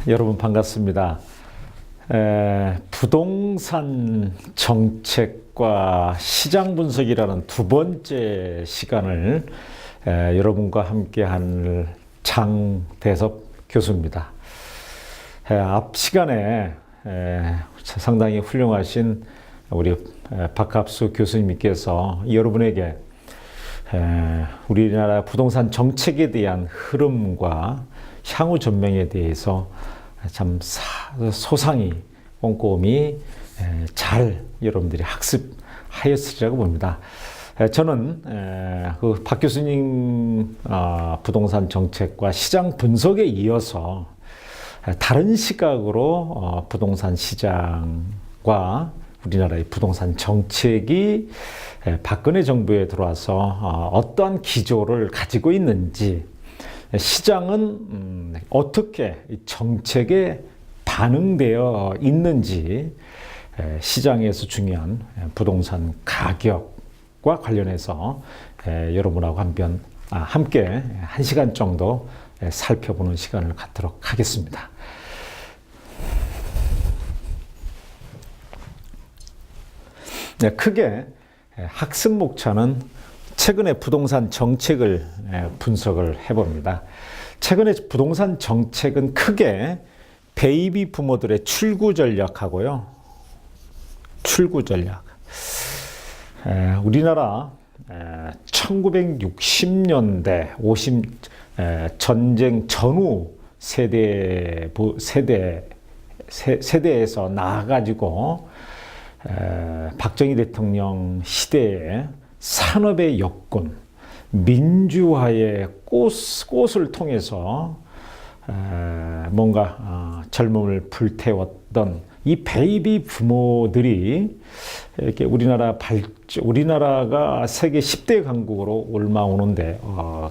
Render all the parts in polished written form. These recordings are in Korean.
여러분 반갑습니다. 부동산 정책과 시장 분석이라는 두 번째 시간을 여러분과 함께할 장대섭 교수입니다. 앞 시간에 상당히 훌륭하신 우리 박갑수 교수님께서 여러분에게 우리나라 부동산 정책에 대한 흐름과 향후 전망에 대해서 참 소상히 꼼꼼히 잘 여러분들이 학습하였으리라고 봅니다. 저는 그 박 교수님 부동산 정책과 시장 분석에 이어서 다른 시각으로 부동산 시장과 우리나라의 부동산 정책이 박근혜 정부에 들어와서 어떠한 기조를 가지고 있는지, 시장은 어떻게 정책에 반응되어 있는지, 시장에서 중요한 부동산 가격과 관련해서 여러분하고 함께 1시간 정도 살펴보는 시간을 갖도록 하겠습니다. 크게 학습 목차는 최근의 부동산 정책을 분석을 해봅니다. 최근의 부동산 정책은 크게 베이비 부모들의 출구 전략하고요. 출구 전략. 우리나라 1960년대 전쟁 전후 세대에서 나아가지고 박정희 대통령 시대에 산업의 역군, 민주화의 꽃을 통해서 뭔가 젊음을 불태웠던 이 베이비 부모들이 이렇게 우리나라가 세계 10대 강국으로 올라오는데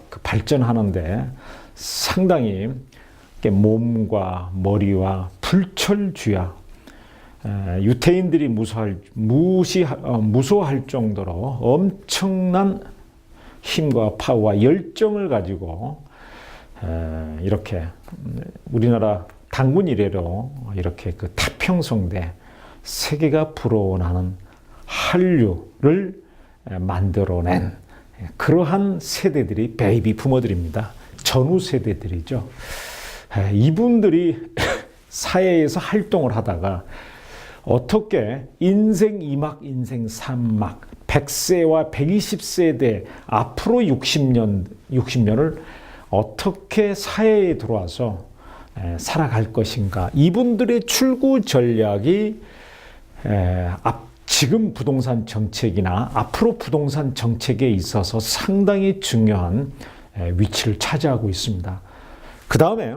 그 발전하는데 상당히 몸과 머리와 불철주야, 유태인들이 무서워할 정도로 엄청난 힘과 파워와 열정을 가지고 이렇게 우리나라 단군 이래로 이렇게 그 태평성대 세계가 부러워하는 한류를 만들어낸 그러한 세대들이 베이비 부모들입니다. 전후 세대들이죠. 이분들이 사회에서 활동을 하다가 어떻게 인생 2막, 인생 3막, 100세와 120세대 앞으로 60년을 어떻게 사회에 들어와서 살아갈 것인가. 이분들의 출구 전략이 지금 부동산 정책이나 앞으로 부동산 정책에 있어서 상당히 중요한 위치를 차지하고 있습니다. 그 다음에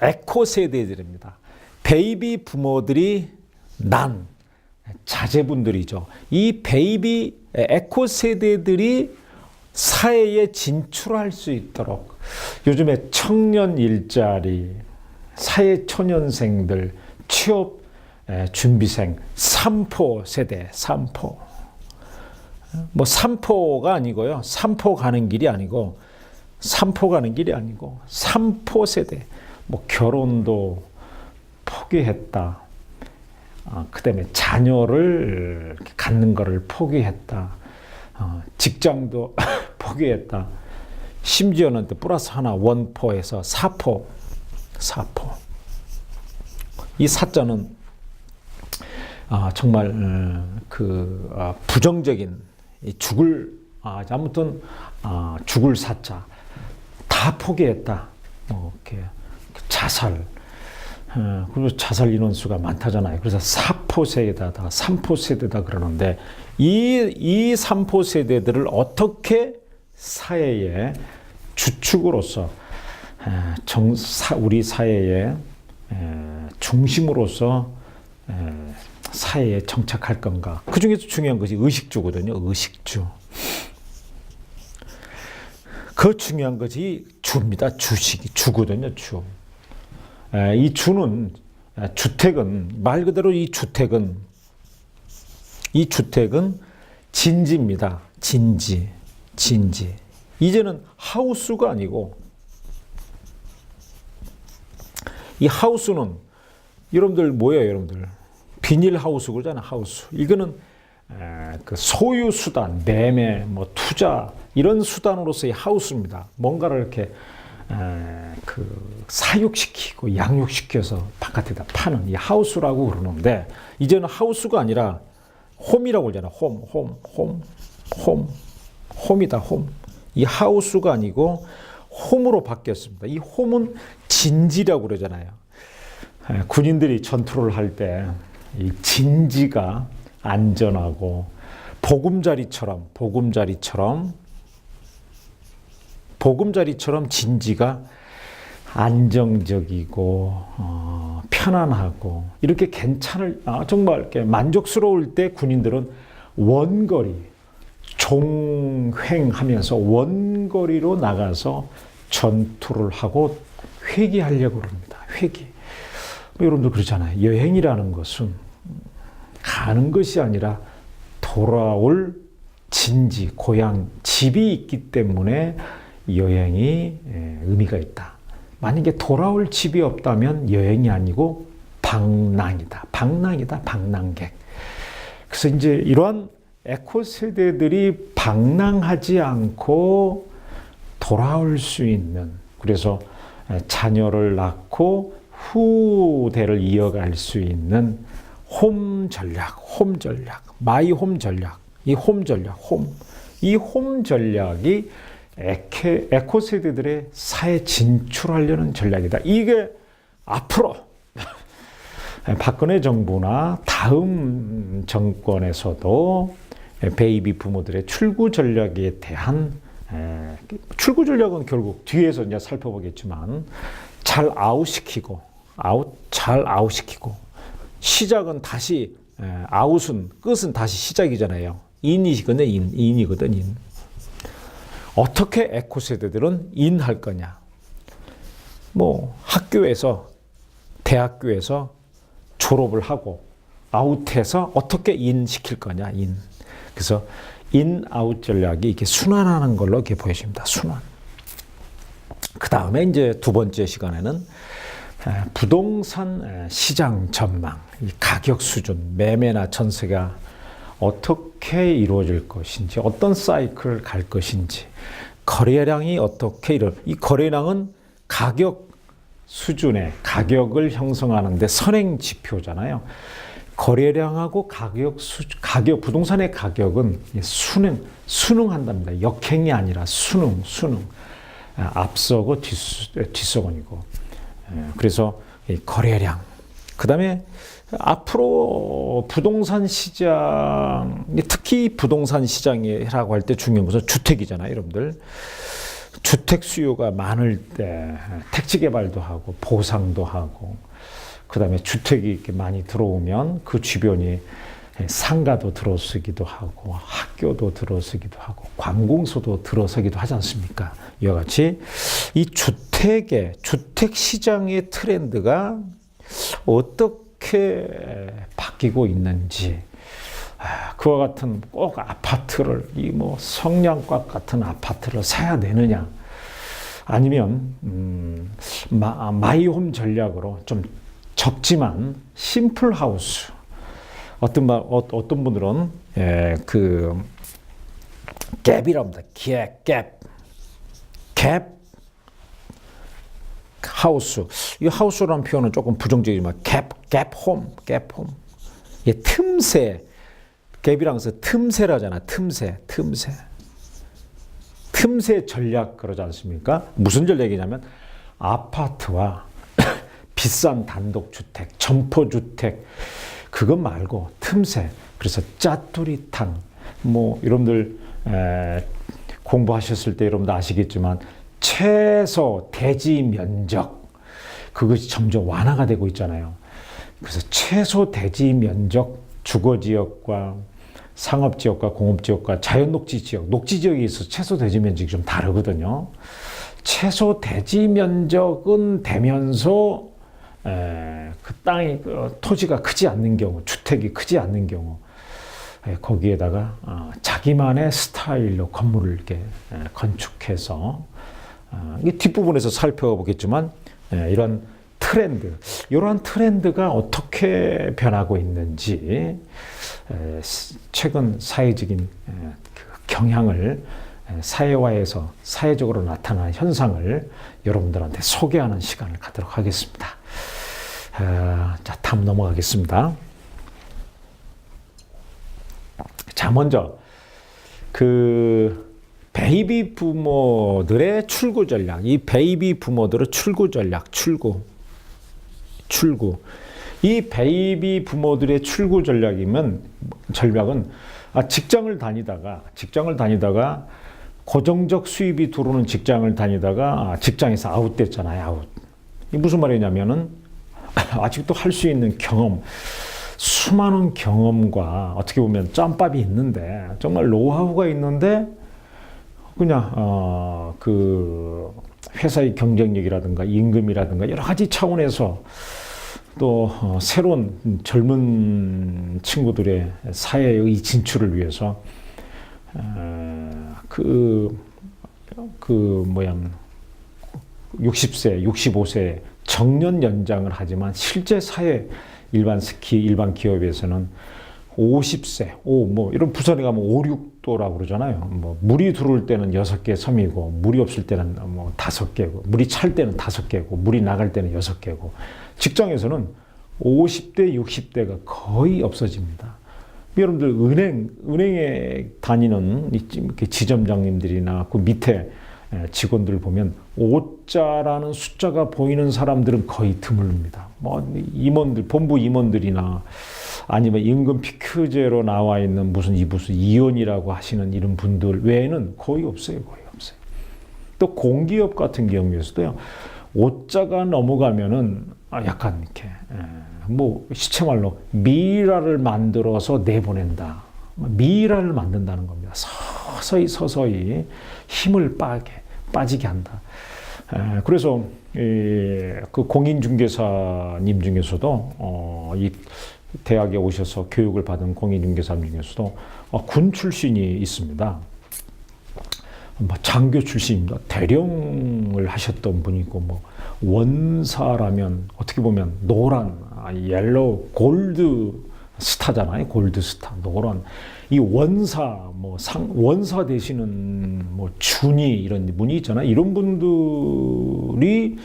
에코 세대들입니다. 베이비 부모들이 난 자제분들이죠. 이 베이비 에코 세대들이 사회에 진출할 수 있도록 요즘에 청년 일자리, 사회 초년생들, 취업 준비생, 3포 세대, 3포. 뭐 3포가 아니고요. 3포 가는 길이 아니고 3포 세대. 뭐 결혼도 포기했다. 그다음에 자녀를 갖는 것을 포기했다. 직장도 포기했다. 심지어는 또 플러스 하나 원포에서 4포. 이 사자는 정말 부정적인 아무튼 죽을 사자 다 포기했다. 이렇게 자살. 그리고 자살 인원수가 많다잖아요. 그래서 4포 세대다, 3포 세대다 그러는데 이 3포 세대들을 어떻게 사회의 주축으로서 우리 사회의 중심으로서 사회에 정착할 건가. 그 중에서 중요한 것이 의식주거든요. 의식주. 그 중요한 것이 주입니다. 주거든요. 주. 이 주는 주택은 말 그대로 이 주택은 진지입니다. 진지. 이제는 하우스가 아니고 이 하우스는 여러분들 뭐예요, 여러분들? 비닐 하우스 그러잖아, 하우스. 이거는 그 소유 수단, 매매, 뭐 투자 이런 수단으로서의 하우스입니다. 뭔가를 이렇게 그 사육시키고 양육시켜서 바깥에다 파는 이 하우스라고 그러는데 이제는 하우스가 아니라 홈이라고 그러잖아. 홈이다, 홈. 이 하우스가 아니고 홈으로 바뀌었습니다. 이 홈은 진지라고 그러잖아요. 군인들이 전투를 할 때 이 진지가 안전하고 보금자리처럼 진지가 안정적이고 편안하고 이렇게 정말 이렇게 만족스러울 때 군인들은 원거리 종횡하면서 원거리로 나가서 전투를 하고 회귀하려고 합니다. 회귀. 여러분들 그러잖아요. 여행이라는 것은 가는 것이 아니라 돌아올 진지, 고향, 집이 있기 때문에 여행이 의미가 있다. 만약에 돌아올 집이 없다면 여행이 아니고 방랑이다. 방랑객. 그래서 이제 이러한 에코 세대들이 방랑하지 않고 돌아올 수 있는, 그래서 자녀를 낳고 후대를 이어갈 수 있는 홈 전략, 마이 홈 전략, 이 홈 전략이 에코 세대들의 사회 진출하려는 전략이다. 이게 앞으로 박근혜 정부나 다음 정권에서도 베이비 부모들의 출구 전략에 대한 출구 전략은 결국 뒤에서 이제 살펴보겠지만 잘 아웃시키고 시작은 다시 끝은 다시 시작이잖아요. 인이거든. 어떻게 에코 세대들은 인할 거냐? 뭐 학교에서 대학교에서 졸업을 하고 아웃해서 어떻게 인시킬 거냐? 그래서 인아웃 전략이 이렇게 순환하는 걸로 이렇게 보여집니다. 순환. 그 다음에 이제 두 번째 시간에는 부동산 시장 전망, 이 가격 수준, 매매나 전세가 어떻게 이루어질 것인지, 어떤 사이클을 갈 것인지, 거래량이 어떻게 이 거래량은 가격 수준의 가격을 형성하는데 선행 지표잖아요. 거래량하고 부동산의 가격은 순응한답니다. 역행이 아니라 순응. 앞서고 뒷서건이고. 그래서 거래량. 그 다음에 앞으로 부동산 시장, 특히 부동산 시장이라고 할 때 중요한 것은 주택이잖아요, 여러분들. 주택 수요가 많을 때 택지 개발도 하고 보상도 하고, 그 다음에 주택이 이렇게 많이 들어오면 그 주변이 상가도 들어서기도 하고 학교도 들어서기도 하고 관공서도 들어서기도 하지 않습니까? 이와 같이 이 주택 시장의 트렌드가 어떻게 바뀌고 있는지, 그와 같은 꼭 아파트를 성냥갑 같은 아파트를 사야 되느냐, 아니면 마이홈 전략으로 좀 적지만 심플 하우스. 어떤 분들은 그 갭이라고 합니다. 갭 하우스. 이 하우스라는 표현은 조금 부정적이지만 갭홈. 이 틈새. 갭이라는 것은 틈새라잖아. 틈새 전략 그러지 않습니까? 무슨 전략이냐면 아파트와 비싼 단독주택, 점포주택, 그것 말고 틈새. 그래서 짜투리탕. 여러분들 공부하셨을 때 여러분들 아시겠지만 최소 대지 면적, 그것이 점점 완화가 되고 있잖아요. 그래서 최소 대지 면적, 주거지역과 상업지역과 공업지역과 자연녹지지역, 녹지지역에 있어서 최소 대지 면적이 좀 다르거든요. 최소 대지 면적은 되면서 그 땅이 토지가 크지 않는 경우, 주택이 크지 않는 경우, 거기에다가 자기만의 스타일로 건물을 이렇게 건축해서, 이게 뒷부분에서 살펴보겠지만 이런 트렌드, 이러한 트렌드가 어떻게 변하고 있는지 최근 사회적인 경향을 사회화에서 사회적으로 나타나는 현상을 여러분들한테 소개하는 시간을 갖도록 하겠습니다. 자, 다음 넘어가겠습니다. 자, 먼저 베이비 부모들의 출구 전략, 이 베이비 부모들의 출구 전략, 출구. 이 베이비 부모들의 출구 전략은 직장을 다니다가 고정적 수입이 들어오는 직장을 다니다가 직장에서 아웃됐잖아요. 아웃. 이 무슨 말이냐면은 아직도 할 수 있는 경험, 수많은 경험과 어떻게 보면 짬밥이 있는데, 정말 노하우가 있는데 그냥 회사의 경쟁력이라든가 임금이라든가 여러 가지 차원에서 또 새로운 젊은 친구들의 사회의 진출을 위해서 60세, 65세 정년 연장을 하지만 실제 사회 일반 기업에서는 50세, 이런 부산에 가면 5, 6도라고 그러잖아요. 물이 들어올 때는 6개 섬이고, 물이 없을 때는 5개고, 물이 찰 때는 5개고, 물이 나갈 때는 6개고, 직장에서는 50대, 60대가 거의 없어집니다. 여러분들 은행에 다니는 이렇게 지점장님들이나 그 밑에 직원들 보면 5자라는 숫자가 보이는 사람들은 거의 드뭅니다. 임원들, 본부 임원들이나 아니면 임금 피크제로 나와 있는 무슨 이원이라고 하시는 이런 분들 외에는 거의 없어요. 또 공기업 같은 경우에서도요, 5자가 넘어가면은 약간 이렇게 시체말로 미라를 만들어서 내보낸다. 미라를 만든다는 겁니다. 서서히 힘을 빠지게 한다. 그래서 그 공인중개사님 중에서도 이 대학에 오셔서 교육을 받은 공인중개사님 중에서도 군 출신이 있습니다. 장교 출신입니다. 대령을 하셨던 분이고, 원사라면 어떻게 보면 노란, 옐로우, 골드 스타잖아요. 골드 스타, 노란. 이 원사, 원사 되시는 준이 이런 분이 있잖아요. 이런 분들이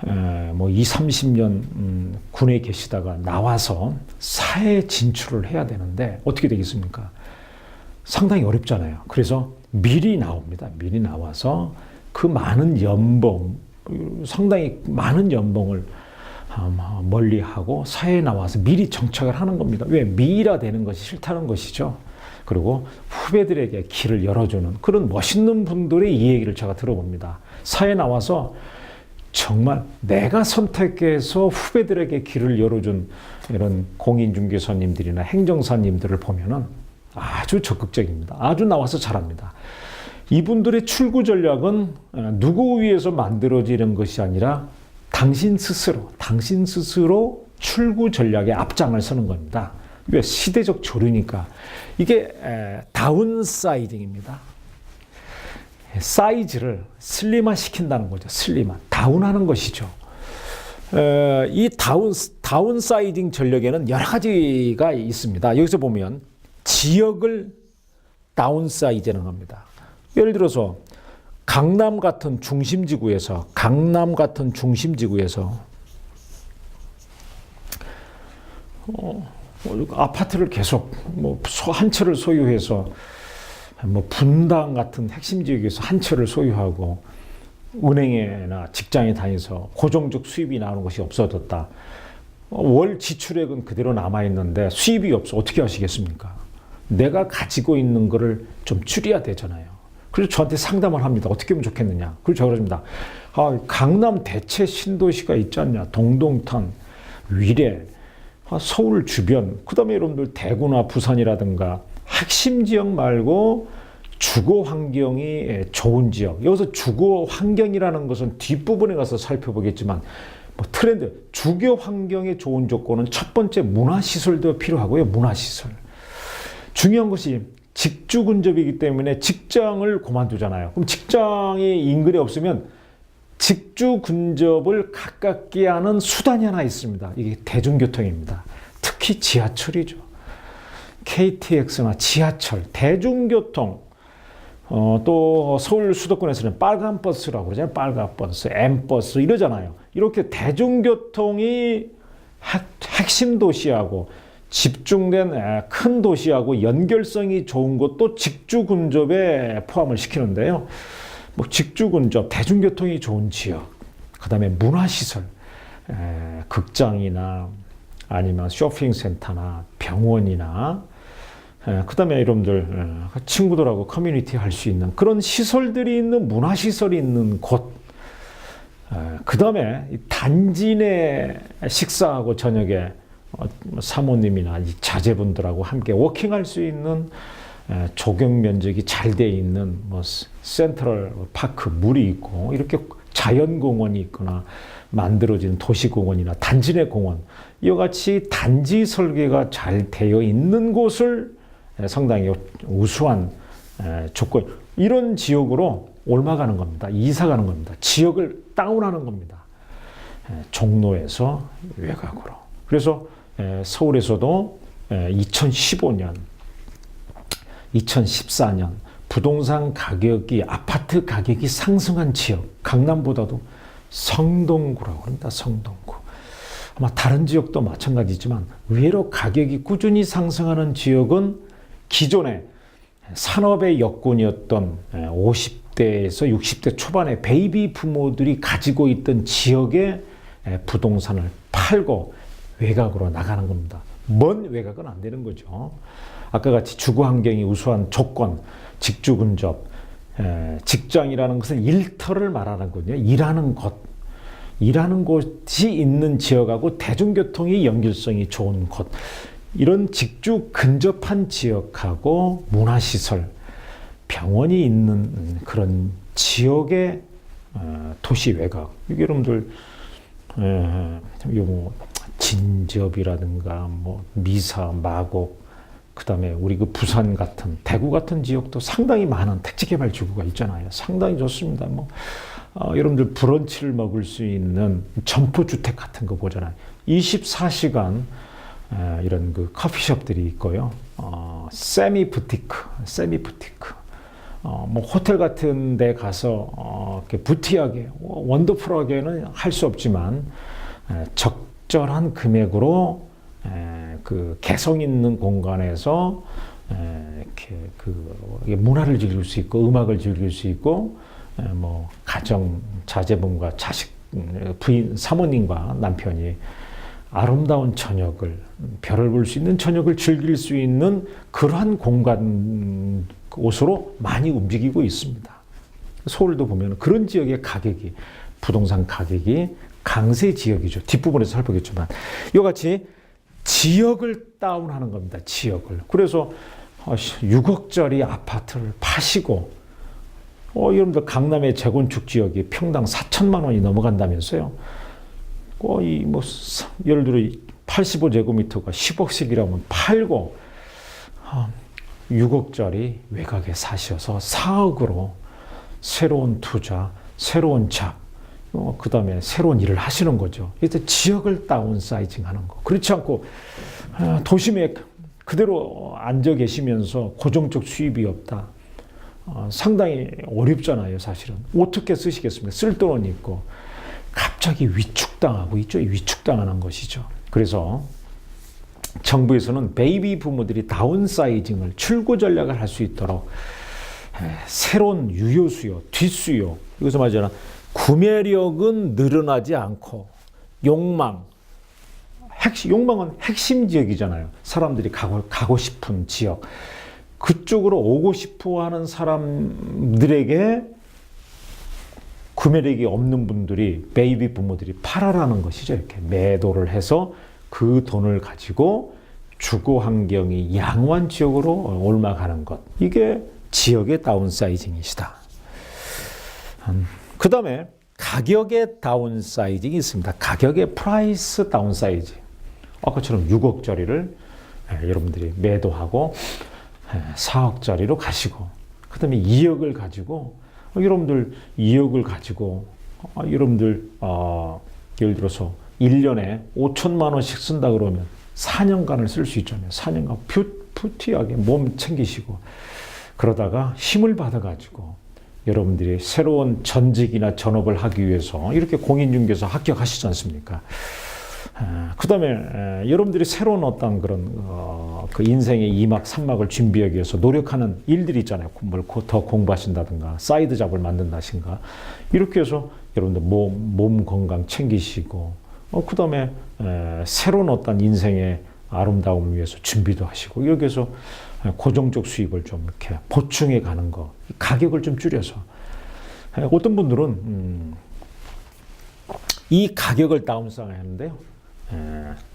20, 30년 군에 계시다가 나와서 사회 진출을 해야 되는데 어떻게 되겠습니까? 상당히 어렵잖아요. 그래서 미리 나옵니다. 미리 나와서 그 많은 연봉, 상당히 많은 연봉을 멀리하고 사회에 나와서 미리 정착을 하는 겁니다. 왜? 미라 되는 것이 싫다는 것이죠. 그리고 후배들에게 길을 열어주는 그런 멋있는 분들의 이 얘기를 제가 들어봅니다. 사회에 나와서 정말 내가 선택해서 후배들에게 길을 열어준 이런 공인중개사님들이나 행정사님들을 보면은 아주 적극적입니다. 아주 나와서 잘합니다. 이분들의 출구 전략은 누구 위해서 만들어지는 것이 아니라 당신 스스로 출구 전략에 앞장을 서는 겁니다. 왜? 시대적 조류니까. 이게 다운사이징입니다. 사이즈를 슬림화 시킨다는 거죠. 슬림화, 다운하는 것이죠. 이 다운사이징 전략에는 여러 가지가 있습니다. 여기서 보면 지역을 다운사이징을 합니다. 예를 들어서 강남 같은 중심지구에서 아파트를 계속 한 채를 소유해서 분당 같은 핵심 지역에서 한 채를 소유하고 은행이나 직장에 다니서 고정적 수입이 나오는 것이 없어졌다. 월 지출액은 그대로 남아있는데 수입이 없어. 어떻게 하시겠습니까? 내가 가지고 있는 거를 좀 줄여야 되잖아요. 그래서 저한테 상담을 합니다. 어떻게 하면 좋겠느냐. 그래서 제가 그럽니다. 강남 대체 신도시가 있지 않냐. 동동탄, 위례, 서울 주변, 그 다음에 여러분들 대구나 부산이라든가 핵심 지역 말고 주거 환경이 좋은 지역. 여기서 주거 환경이라는 것은 뒷부분에 가서 살펴보겠지만 트렌드, 주거 환경에 좋은 조건은 첫 번째 문화시설도 필요하고요. 문화시설. 중요한 것이 직주 근접이기 때문에 직장을 그만두잖아요. 그럼 직장이 인근에 없으면 직주 근접을 가깝게 하는 수단이 하나 있습니다. 이게 대중교통입니다. 특히 지하철이죠. KTX나 지하철, 대중교통, 또 서울 수도권에서는 빨간 버스라고 그러잖아요. 빨간 버스, M버스 이러잖아요. 이렇게 대중교통이 핵심 도시하고 집중된 큰 도시하고 연결성이 좋은 것도 직주 근접에 포함을 시키는데요. 뭐 직주 근접, 대중교통이 좋은 지역, 그 다음에 문화시설, 극장이나 아니면 쇼핑센터나 병원이나, 그 다음에 여러분들 친구들하고 커뮤니티 할 수 있는 그런 시설들이 있는 문화시설이 있는 곳, 그 다음에 단지 내 식사하고 저녁에 사모님이나 자제분들하고 함께 워킹할 수 있는 조경 면적이 잘 돼 있는 뭐 센트럴 파크 물이 있고 이렇게 자연공원이 있거나 만들어진 도시공원이나 단지 내 공원, 이와 같이 단지 설계가 잘 되어 있는 곳을 상당히 우수한 조건, 이런 지역으로 옮아가는 겁니다. 이사 가는 겁니다. 지역을 다운하는 겁니다. 종로에서 외곽으로. 그래서 서울에서도 2015년, 2014년 부동산 가격이, 아파트 가격이 상승한 지역, 강남보다도 성동구라고 합니다. 성동구. 아마 다른 지역도 마찬가지지만 의외로 가격이 꾸준히 상승하는 지역은 기존에 산업의 여건이었던 50대에서 60대 초반의 베이비 부모들이 가지고 있던 지역의 부동산을 팔고 외곽으로 나가는 겁니다. 먼 외곽은 안 되는 거죠. 아까 같이 주거 환경이 우수한 조건, 직주 근접, 직장이라는 것은 일터를 말하는 거거든요. 일하는 곳이 있는 지역하고 대중교통이 연결성이 좋은 곳, 이런 직주 근접한 지역하고 문화시설, 병원이 있는 그런 지역의 도시 외곽, 이게 여러분들 뭐 진접이라든가 뭐 미사, 마곡, 그 다음에 우리 그 부산 같은, 대구 같은 지역도 상당히 많은 택지개발 지구가 있잖아요. 상당히 좋습니다. 뭐 여러분들 브런치를 먹을 수 있는 점포주택 같은 거 보잖아요. 24시간 이런 그 커피숍들이 있고요. 세미 부티크, 뭐 호텔 같은 데 가서 이렇게 부티하게, 원더풀하게는 할 수 없지만 적절한 금액으로 그 개성 있는 공간에서 이렇게 그 문화를 즐길 수 있고 음악을 즐길 수 있고, 뭐 가정 자제분과 자식, 부인, 사모님과 남편이 아름다운 저녁을, 별을 볼 수 있는 저녁을 즐길 수 있는 그러한 공간 곳으로 많이 움직이고 있습니다. 서울도 보면 그런 지역의 가격이, 부동산 가격이 강세 지역이죠. 뒷부분에서 살펴보겠지만 이와 같이 지역을 다운하는 겁니다. 지역을. 그래서 6억짜리 아파트를 파시고, 여러분들 강남의 재건축 지역이 평당 4천만 원이 넘어간다면서요. 거의 뭐 예를 들어 85제곱미터가 10억씩이라면 팔고 6억짜리 외곽에 사셔서 4억으로 새로운 투자, 새로운 잡, 그 다음에 새로운 일을 하시는 거죠. 이때 지역을 다운사이징 하는 거. 그렇지 않고 도심에 그대로 앉아 계시면서 고정적 수입이 없다. 상당히 어렵잖아요, 사실은. 어떻게 쓰시겠습니까? 쓸 돈은 있고. 갑자기 위축당하고 있죠. 위축당하는 것이죠. 그래서 정부에서는 베이비 부모들이 다운사이징을, 출구 전략을 할 수 있도록 새로운 유효 수요, 뒷수요, 여기서 말하자면 구매력은 늘어나지 않고 욕망은 핵심 지역이잖아요. 사람들이 가고 싶은 지역, 그쪽으로 오고 싶어 하는 사람들에게 구매력이 없는 분들이, 베이비 부모들이 팔아라는 것이죠. 이렇게 매도를 해서 그 돈을 가지고 주거 환경이 양호한 지역으로 옮아가는 것. 이게 지역의 다운사이징이시다. 그 다음에 가격의 다운사이징이 있습니다. 가격의 프라이스 다운사이징. 아까처럼 6억짜리를 여러분들이 매도하고 4억짜리로 가시고, 그 다음에 2억을 가지고, 여러분들 2억을 가지고 여러분들 예를 들어서 1년에 5천만 원씩 쓴다 그러면 4년간을 쓸 수 있잖아요. 4년간 푸티하게 몸 챙기시고 그러다가 힘을 받아가지고 여러분들이 새로운 전직이나 전업을 하기 위해서 이렇게 공인중개사 합격하시지 않습니까? 그 다음에 여러분들이 새로운 어떤 그런 그 인생의 2막, 3막을 준비하기 위해서 노력하는 일들이 있잖아요. 뭘 더 공부하신다든가 사이드 잡을 만든다든가 이렇게 해서 여러분들 몸 건강 챙기시고 그 다음에 새로운 어떤 인생의 아름다움을 위해서 준비도 하시고 이렇게 해서 고정적 수입을 좀 이렇게 보충해 가는 거, 가격을 좀 줄여서 어떤 분들은 이 가격을 다운쌍 하는데요.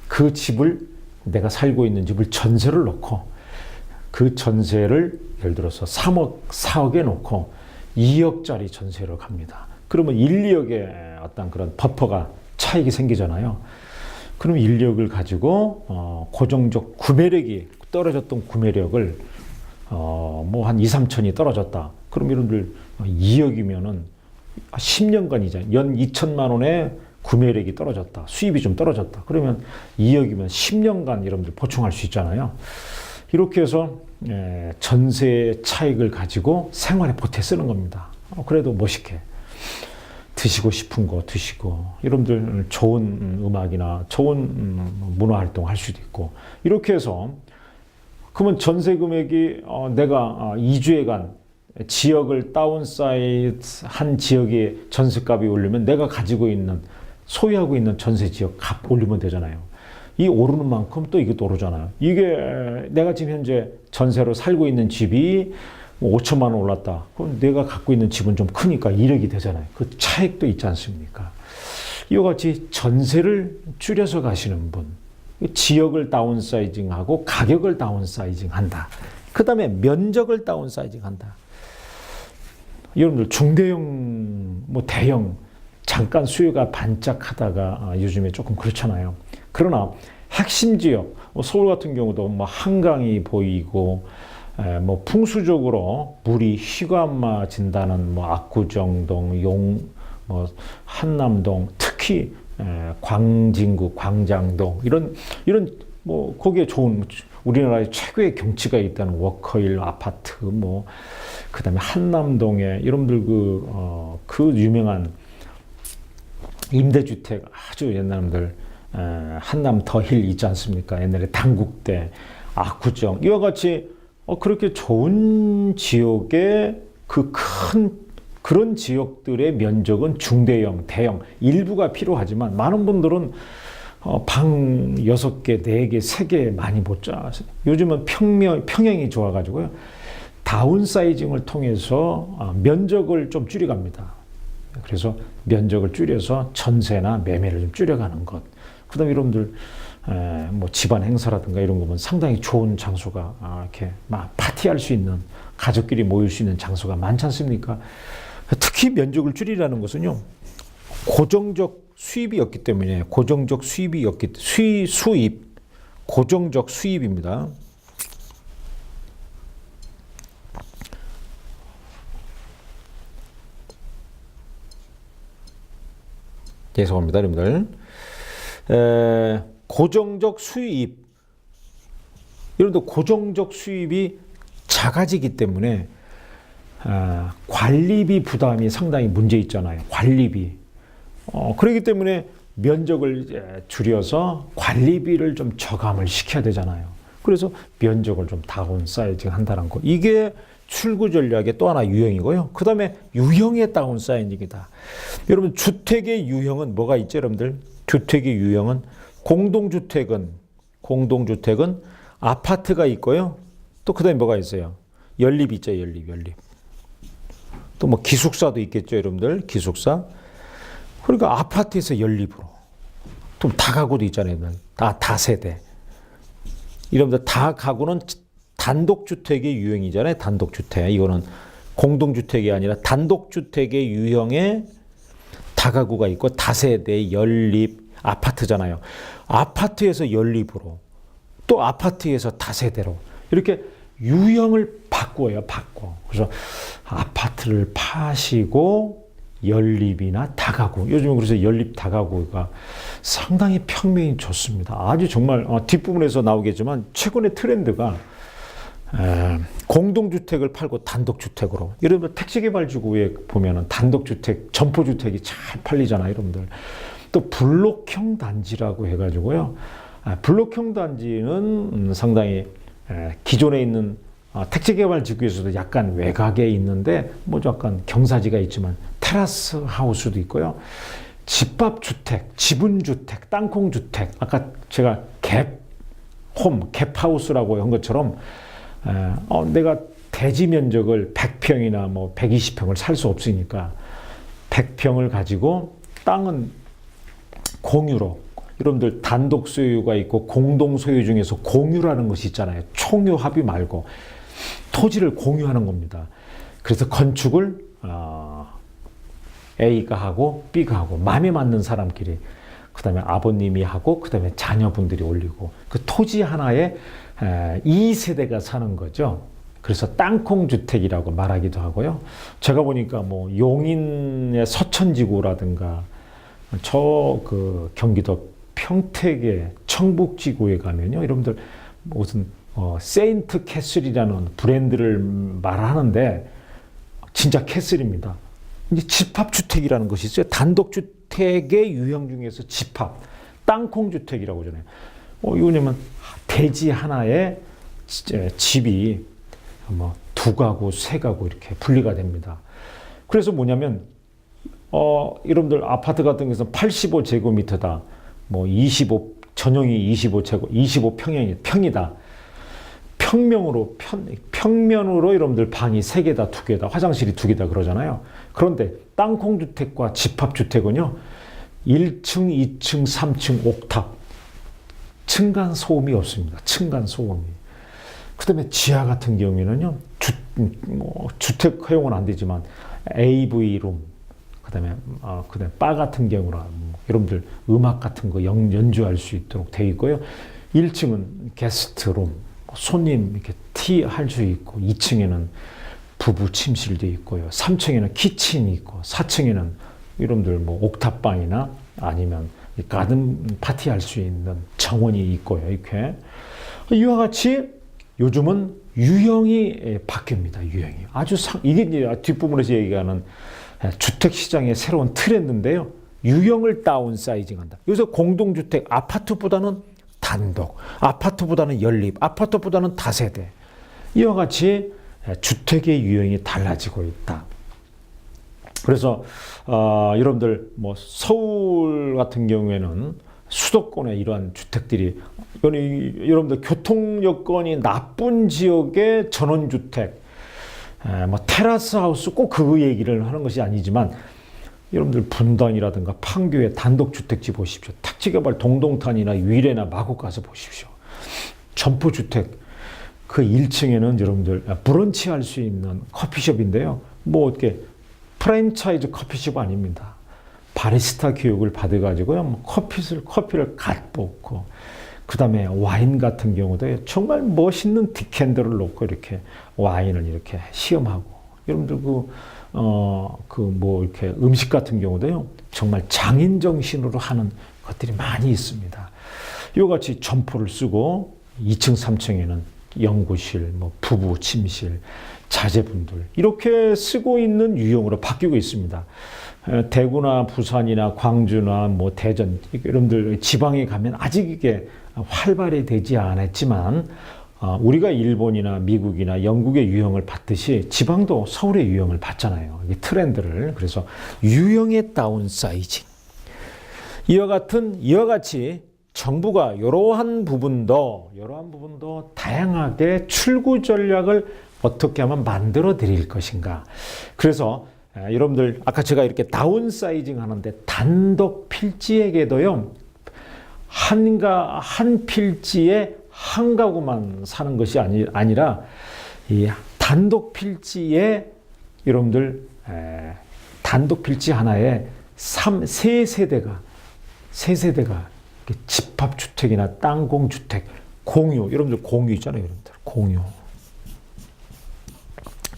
그 집을 내가 살고 있는 집을 전세를 놓고 그 전세를 예를 들어서 3억, 4억에 놓고 2억짜리 전세로 갑니다. 그러면 1, 2억의 어떤 그런 버퍼가 차익이 생기잖아요. 그럼 1, 2억을 가지고 고정적 구매력이 떨어졌던 구매력을 뭐 한 2, 3천이 떨어졌다. 그럼 여러분들 2억이면은 10년간이잖아요. 연 2천만 원의 구매력이 떨어졌다. 수입이 좀 떨어졌다. 그러면 2억이면 10년간 여러분들 보충할 수 있잖아요. 이렇게 해서 전세 차익을 가지고 생활에 보태 쓰는 겁니다. 그래도 멋있게 드시고 싶은 거 드시고 여러분들 좋은 음악이나 좋은 문화 활동 할 수도 있고 이렇게 해서 그러면 전세 금액이 내가 2주에간 지역을 다운사이드 한 지역의 전세값이 오르면 내가 가지고 있는 소유하고 있는 전세 지역 값 올리면 되잖아요. 이 오르는 만큼 또 이것도 오르잖아요. 이게 내가 지금 현재 전세로 살고 있는 집이 5천만 원 올랐다. 그럼 내가 갖고 있는 집은 좀 크니까 1억이 되잖아요. 그 차익도 있지 않습니까? 이와 같이 전세를 줄여서 가시는 분, 지역을 다운사이징하고 가격을 다운사이징한다. 그 다음에 면적을 다운사이징한다. 여러분들 중대형, 뭐 대형 잠깐 수요가 반짝하다가 요즘에 조금 그렇잖아요. 그러나 핵심 지역, 서울 같은 경우도 뭐 한강이 보이고 뭐 풍수적으로 물이 휘감아진다는 뭐 압구정동, 뭐 한남동, 특히 광진구, 광장동 이런 뭐 거기에 좋은 우리나라의 최고의 경치가 있다는 워커힐 아파트 뭐 그다음에 한남동에 여러분들 그 유명한 임대주택 아주 옛날들 한남 더힐 있지 않습니까? 옛날에 당국대, 압구정 이와 같이 그렇게 좋은 지역의 그 그런 지역들의 면적은 중대형, 대형 일부가 필요하지만 많은 분들은 방 6개, 4개, 3개 많이 못 자. 요즘은 평형이 좋아가지고요. 다운사이징을 통해서 면적을 좀 줄여갑니다. 그래서 면적을 줄여서 전세나 매매를 좀 줄여가는 것. 그 다음에 여러분들 뭐 집안 행사라든가 이런 거면 상당히 좋은 장소가 이렇게 막 파티할 수 있는 가족끼리 모일 수 있는 장소가 많지 않습니까? 특히 면적을 줄이라는 것은요. 고정적 수입이었기 때문에 고정적 수입이었기 수입 고정적 수입입니다. 죄송합니다, 여러분들. 고정적 수입. 여러분들 고정적 수입이 작아지기 때문에 관리비 부담이 상당히 문제 있잖아요. 관리비. 그렇기 때문에 면적을 줄여서 관리비를 좀 저감을 시켜야 되잖아요. 그래서 면적을 좀 다운사이징 한다는 거. 이게 출구 전략의 또 하나 유형이고요. 그 다음에 유형의 다운사이징이다. 여러분 주택의 유형은 뭐가 있죠, 여러분들? 주택의 유형은 공동주택은 아파트가 있고요. 또 그 다음에 뭐가 있어요? 연립 있죠, 연립. 또 뭐 기숙사도 있겠죠, 여러분들. 기숙사. 그러니까 아파트에서 연립으로. 또 다가구도 있잖아요. 다세대. 여러분들 다가구는 단독주택의 유형이잖아요. 단독주택. 이거는 공동주택이 아니라 단독주택의 유형의 다가구가 있고 다세대, 연립, 아파트잖아요. 아파트에서 연립으로 또 아파트에서 다세대로 이렇게 유형을 바꿔요. 그래서 아파트를 파시고 연립이나 다가구. 요즘은 그래서 연립 다가구가 상당히 평면이 좋습니다. 아주 정말 뒷부분에서 나오겠지만 최근의 트렌드가 공동주택을 팔고 단독주택으로. 여러분 택지개발지구에 보면은 단독주택, 점포주택이 잘 팔리잖아요, 여러분들. 또 블록형 단지라고 해가지고요. 블록형 단지는 상당히 기존에 있는 택지개발지구에서도 약간 외곽에 있는데 뭐 약간 경사지가 있지만 테라스 하우스도 있고요. 집합주택, 지분주택, 땅콩주택. 아까 제가 갭홈, 갭하우스라고 한 것처럼 내가 대지 면적을 100평이나 뭐 120평을 살 수 없으니까 100평을 가지고 땅은 공유로, 여러분들 단독 소유가 있고 공동 소유 중에서 공유라는 것이 있잖아요. 총유 합의 말고 토지를 공유하는 겁니다. 그래서 건축을 A가 하고 B가 하고 마음에 맞는 사람끼리, 그 다음에 아버님이 하고 그 다음에 자녀분들이 올리고 그 토지 하나에 2세대가 사는 거죠. 그래서 땅콩주택이라고 말하기도 하고요. 제가 보니까 뭐 용인의 서천지구라든가 그 경기도 평택의 청북지구에 가면요, 여러분들 무슨 세인트 캐슬이라는 브랜드를 말하는데 진짜 캐슬입니다. 이제 집합주택이라는 것이 있어요. 단독주택의 유형 중에서 집합, 땅콩주택이라고 하잖아요. 이거냐면 대지 하나에 집이 뭐 2가구, 3가구 이렇게 분리가 됩니다. 그래서 뭐냐면 여러분들 아파트 같은 경우에서 85제곱미터다. 뭐 25 전용이 25평이다. 평면으로 여러분들 방이 3개다, 2개다, 화장실이 2개다 그러잖아요. 그런데 땅콩주택과 집합주택은요, 1층, 2층, 3층, 옥탑. 층간 소음이 없습니다. 층간 소음이. 그 다음에 지하 같은 경우에는요, 주택 허용은 안 되지만 AV룸, 그 다음에 바 같은 경우나 여러분들 음악 같은 거 연주할 수 있도록 되어 있고요. 1층은 게스트룸, 손님 이렇게 티 할 수 있고, 2층에는 부부 침실도 있고요. 3층에는 키친이 있고, 4층에는 여러분들 뭐 옥탑방이나 아니면 가든 파티 할 수 있는 정원이 있고요. 이렇게. 이와 같이 요즘은 유형이 바뀝니다. 유형이. 이게 이제 뒷부분에서 얘기하는 주택시장의 새로운 트렌드인데요. 유형을 다운사이징한다. 여기서 공동주택, 아파트보다는 단독, 아파트보다는 연립, 아파트보다는 다세대. 이와 같이 주택의 유형이 달라지고 있다. 그래서 여러분들 뭐 서울 같은 경우에는 수도권에 이러한 주택들이, 여러분들 교통 여건이 나쁜 지역의 전원주택, 뭐 테라스 하우스, 꼭 그 얘기를 하는 것이 아니지만 여러분들 분당이라든가 판교의 단독주택지 보십시오. 택지개발 동동탄이나 위례나 마곡 가서 보십시오. 점포주택 그 1층에는 여러분들 브런치 할 수 있는 커피숍인데요. 뭐 어떻게 프랜차이즈 커피숍 아닙니다. 바리스타 교육을 받아가지고요, 뭐 커피를 갓 볶고, 그 다음에 와인 같은 경우도 정말 멋있는 디캔더를 놓고 이렇게 와인을 이렇게 시음하고, 여러분들 뭐 이렇게 음식 같은 경우도요, 정말 장인 정신으로 하는 것들이 많이 있습니다. 이같이 점포를 쓰고 2층, 3층에는 연구실, 뭐 부부 침실, 자제분들 이렇게 쓰고 있는 유형으로 바뀌고 있습니다. 대구나 부산이나 광주나 뭐 대전, 여러분들 지방에 가면 아직 이게 활발히 되지 않았지만, 우리가 일본이나 미국이나 영국의 유형을 받듯이 지방도 서울의 유형을 받잖아요. 이 트렌드를. 그래서 유형의 다운사이징. 이와 같이 정부가 이러한 부분도 다양하게 출구 전략을 어떻게 하면 만들어 드릴 것인가. 그래서 여러분들 아까 제가 이렇게 다운사이징 하는데 단독 필지에게도요, 한 필지에 한 가구만 사는 것이 아니라 이 단독 필지에 여러분들 단독 필지 하나에 세 세대가 집합주택이나 땅콩주택 공유, 여러분들 공유 있잖아요. 여러분들 공유,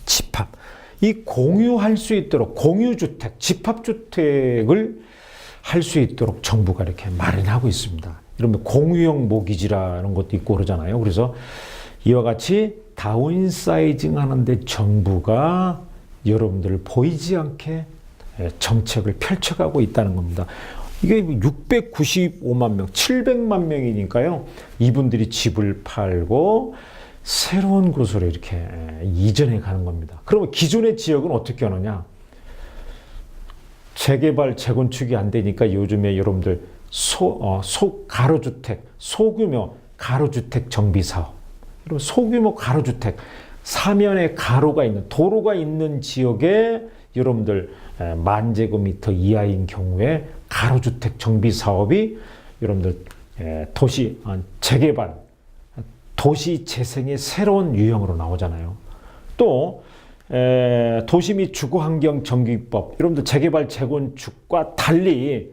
집합, 이 공유할 수 있도록 공유주택, 집합주택을 할 수 있도록 정부가 이렇게 마련하고 있습니다. 이러면 공유형 모기지라는 것도 있고 그러잖아요. 그래서 이와 같이 다운사이징 하는데 정부가 여러분들 보이지 않게 정책을 펼쳐가고 있다는 겁니다. 이게 695만 명, 700만 명이니까요. 이분들이 집을 팔고 새로운 곳으로 이렇게 이전해 가는 겁니다. 그러면 기존의 지역은 어떻게 하느냐? 재개발, 재건축이 안 되니까 요즘에 여러분들 가로주택, 소규모 가로주택 정비 사업. 여러분 소규모 가로주택, 사면에 가로가 있는, 도로가 있는 지역에 여러분들 10,000제곱미터 이하인 경우에 가로주택 정비 사업이 여러분들 도시 재개발, 도시 재생의 새로운 유형으로 나오잖아요. 또 도시 및 주거환경 정비법, 여러분들 재개발 재건축과 달리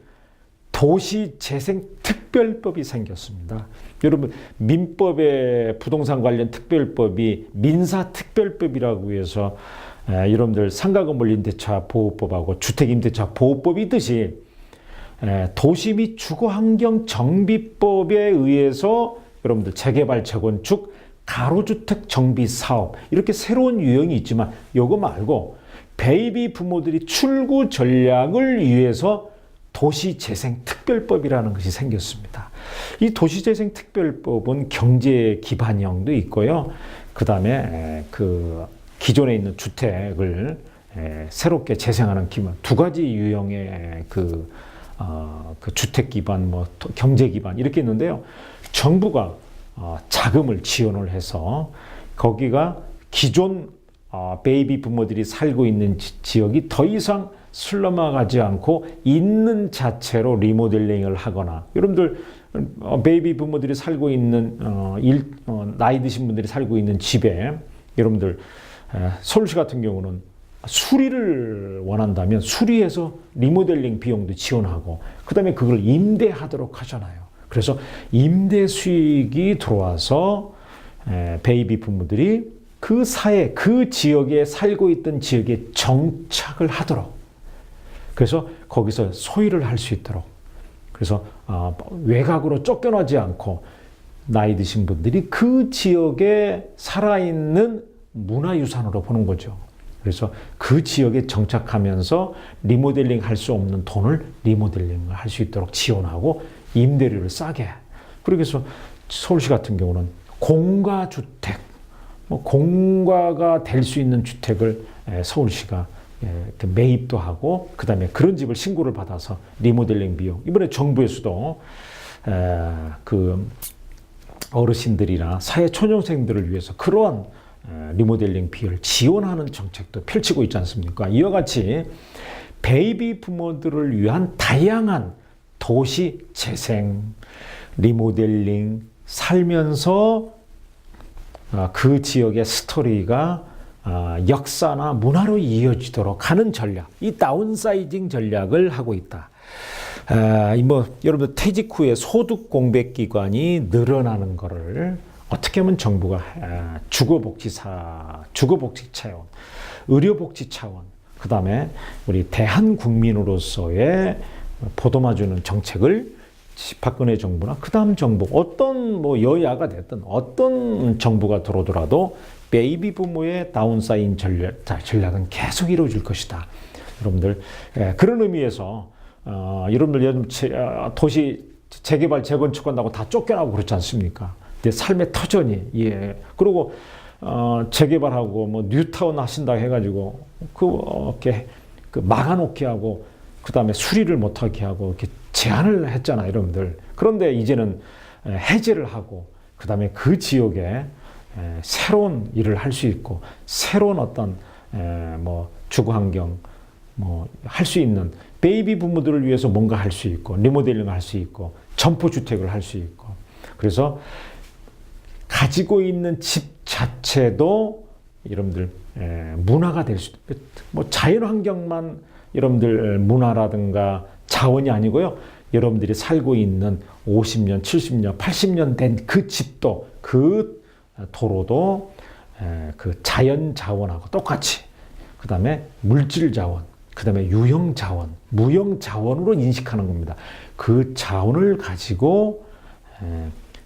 도시 재생 특별법이 생겼습니다. 여러분 민법의 부동산 관련 특별법이 민사특별법이라고 해서 여러분들 상가건물 임대차 보호법하고 주택임대차 보호법이 있듯이 도시 및 주거환경 정비법에 의해서 여러분들 재개발 재건축 가로주택 정비 사업 이렇게 새로운 유형이 있지만 이거 말고 베이비 부모들이 출구 전략을 위해서 도시재생특별법이라는 것이 생겼습니다. 이 도시재생특별법은 경제 기반형도 있고요. 그 다음에 그 기존에 있는 주택을 새롭게 재생하는 기반, 두 가지 유형의 그 주택 기반, 경제 기반 이렇게 있는데요. 정부가 자금을 지원을 해서 거기가 기존 베이비 부모들이 살고 있는 지역이 더 이상 슬럼화가지 않고 있는 자체로 리모델링을 하거나 여러분들 베이비 부모들이 살고 있는 나이 드신 분들이 살고 있는 집에 여러분들 서울시 같은 경우는 수리를 원한다면 수리해서 리모델링 비용도 지원하고 그 다음에 그걸 임대하도록 하잖아요. 그래서 임대 수익이 들어와서 베이비 부모들이 그 사회, 그 지역에 살고 있던 지역에 정착을 하도록 그래서 거기서 소유를 할 수 있도록 그래서 외곽으로 쫓겨나지 않고 나이 드신 분들이 그 지역에 살아있는 문화유산으로 보는 거죠. 그래서 그 지역에 정착하면서 리모델링 할 수 없는 돈을 리모델링을 할 수 있도록 지원하고 임대료를 싸게. 그래서 서울시 같은 경우는 공가주택, 공가가 될 수 있는 주택을 서울시가 매입도 하고 그 다음에 그런 집을 신고를 받아서 리모델링 비용 이번에 정부에서도 그 어르신들이나 사회초년생들을 위해서 그러한 리모델링 비용을 지원하는 정책도 펼치고 있지 않습니까? 이와 같이 베이비 부모들을 위한 다양한 도시 재생, 리모델링 살면서 그 지역의 스토리가 역사나 문화로 이어지도록 하는 전략, 이 다운사이징 전략을 하고 있다. 여러분들 퇴직 후에 소득 공백 기간이 늘어나는 것을 어떻게 하면 정부가 주거복지 차원, 의료복지 차원, 그 다음에 우리 대한국민으로서의 보듬어주는 정책을 박근혜 정부나 그 다음 정부, 어떤 여야가 됐든 어떤 정부가 들어오더라도 베이비 부모의 다운사이징 전략은 계속 이루어질 것이다. 여러분들 그런 의미에서 여러분들 도시 재개발 재건축한다고 다 쫓겨나고 그렇지 않습니까? 삶의 터전이 그리고 재개발하고 뉴타운 하신다 해가지고 그 막아놓게 하고 그 다음에 수리를 못하게 하고 이렇게 제한을 했잖아요, 여러분들. 그런데 이제는 해제를 하고 그 다음에 그 지역에 새로운 일을 할 수 있고 새로운 어떤 주거환경 할 수 있는 베이비 부모들을 위해서 뭔가 할 수 있고 리모델링을 할 수 있고 점포주택을 할 수 있고 그래서 가지고 있는 집 자체도 여러분들 문화가 될 수 자연환경만 여러분들 문화라든가 자원이 아니고요. 여러분들이 살고 있는 50년, 70년, 80년 된 그 집도 그 도로도 그 자연 자원하고 똑같이 그 다음에 물질 자원, 그 다음에 유형 자원, 무형 자원으로 인식하는 겁니다. 그 자원을 가지고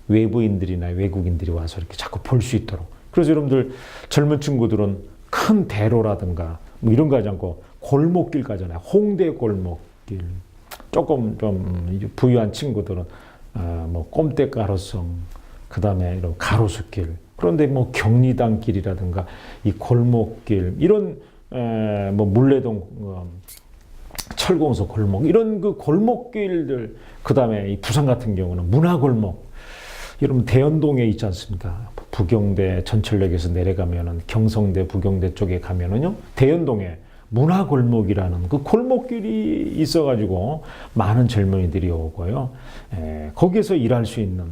외부인들이나 외국인들이 와서 이렇게 자꾸 볼 수 있도록. 그래서 여러분들 젊은 친구들은 큰 대로라든가 뭐 이런 거 하지 않고 골목길 가잖아요. 홍대 골목길. 조금 좀 부유한 친구들은 뭐 꼼대가로성, 그 다음에 이런 가로수길. 그런데 뭐 경리단길이라든가 이 골목길 이런 뭐 물레동 철공소 골목 이런 그 골목길들, 그 다음에 이 부산 같은 경우는 문화골목. 여러분 대연동에 있지 않습니까? 부경대 전철역에서 내려가면은 경성대 부경대 쪽에 가면은요 대연동에 문화골목이라는 그 골목길이 있어가지고 많은 젊은이들이 오고요. 거기에서 일할 수 있는,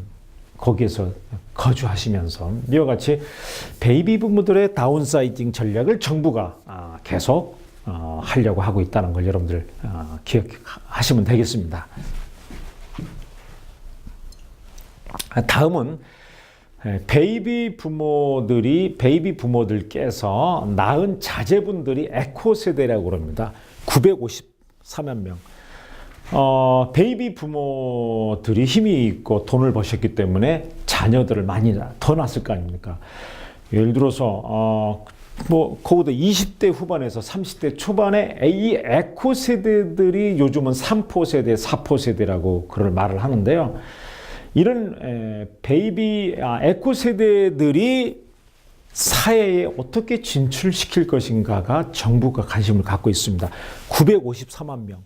거기에서 거주하시면서 이와 같이 베이비 부모들의 다운사이징 전략을 정부가 계속 하려고 하고 있다는 걸 여러분들 기억하시면 되겠습니다. 다음은 베이비 부모들께서 낳은 자제분들이 에코 세대라고 그럽니다. 953만 명. 베이비 부모들이 힘이 있고 돈을 버셨기 때문에 자녀들을 많이 더 낳았을 거 아닙니까? 예를 들어서 그보다 20대 후반에서 30대 초반에 이 에코 세대들이 요즘은 3포 세대, 4포 세대라고 그걸 말을 하는데요. 이런 에코 세대들이 사회에 어떻게 진출시킬 것인가가 정부가 관심을 갖고 있습니다. 954만 명.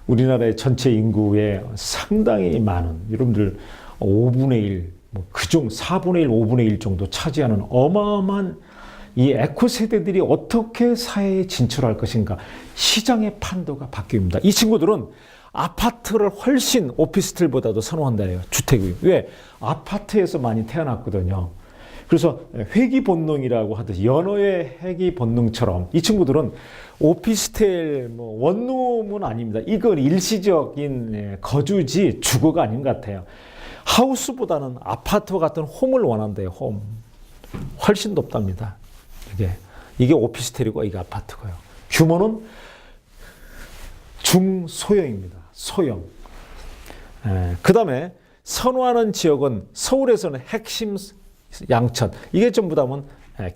우리나라의 전체 인구의 상당히 많은, 여러분들 5분의 1, 그중 4분의 1, 5분의 1 정도 차지하는 어마어마한 이 에코 세대들이 어떻게 사회에 진출할 것인가, 시장의 판도가 바뀝니다. 이 친구들은 아파트를 훨씬 오피스텔보다도 선호한다요. 주택이. 왜? 아파트에서 많이 태어났거든요. 그래서 회귀 본능이라고 하듯이 연어의 회귀 본능처럼 이 친구들은 오피스텔 원룸은 아닙니다. 이건 일시적인 거주지 주거가 아닌 것 같아요. 하우스보다는 아파트와 같은 홈을 원한대요. 홈. 훨씬 높답니다. 이게 오피스텔이고 이게 아파트고요. 규모는 중소형입니다. 소형. 그 다음에 선호하는 지역은 서울에서는 핵심 양천. 이게 전부 다면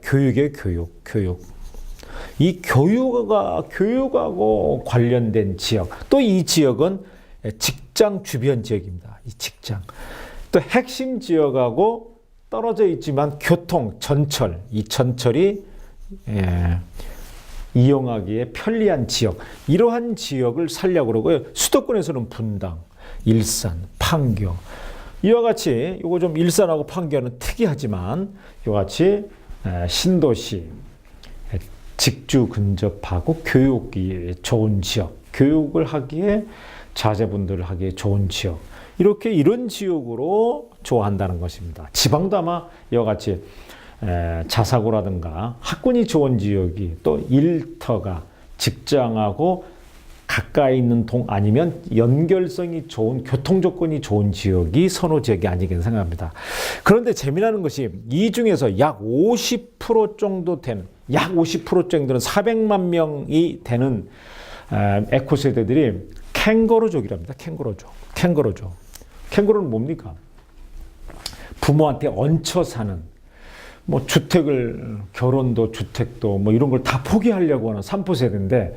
교육이에요. 교육. 이 교육하고 관련된 지역. 또 이 지역은 직장 주변 지역입니다. 이 직장. 또 핵심 지역하고 떨어져 있지만 교통, 전철. 이 전철이 이용하기에 편리한 지역, 이러한 지역을 살려고 그러고요. 수도권에서는 분당, 일산, 판교. 이와 같이 이거 좀 일산하고 판교는 특이하지만 이와 같이 신도시, 직주 근접하고 교육이 좋은 지역, 교육을 하기에 자제분들을 하기에 좋은 지역. 이렇게 이런 지역으로 좋아한다는 것입니다. 지방도 아마 이와 같이 자사고라든가 학군이 좋은 지역이 또 일터가 직장하고 가까이 있는 동 아니면 연결성이 좋은 교통 조건이 좋은 지역이 선호 지역이 아니겠나 생각합니다. 그런데 재미나는 것이 이 중에서 약 50% 정도 되는, 약 50% 정도는 400만 명이 되는 에코 세대들이 캥거루족이랍니다. 캥거루족. 캥거루는 뭡니까? 부모한테 얹혀 사는, 주택을, 결혼도, 주택도, 이런 걸 다 포기하려고 하는 3포 세대인데,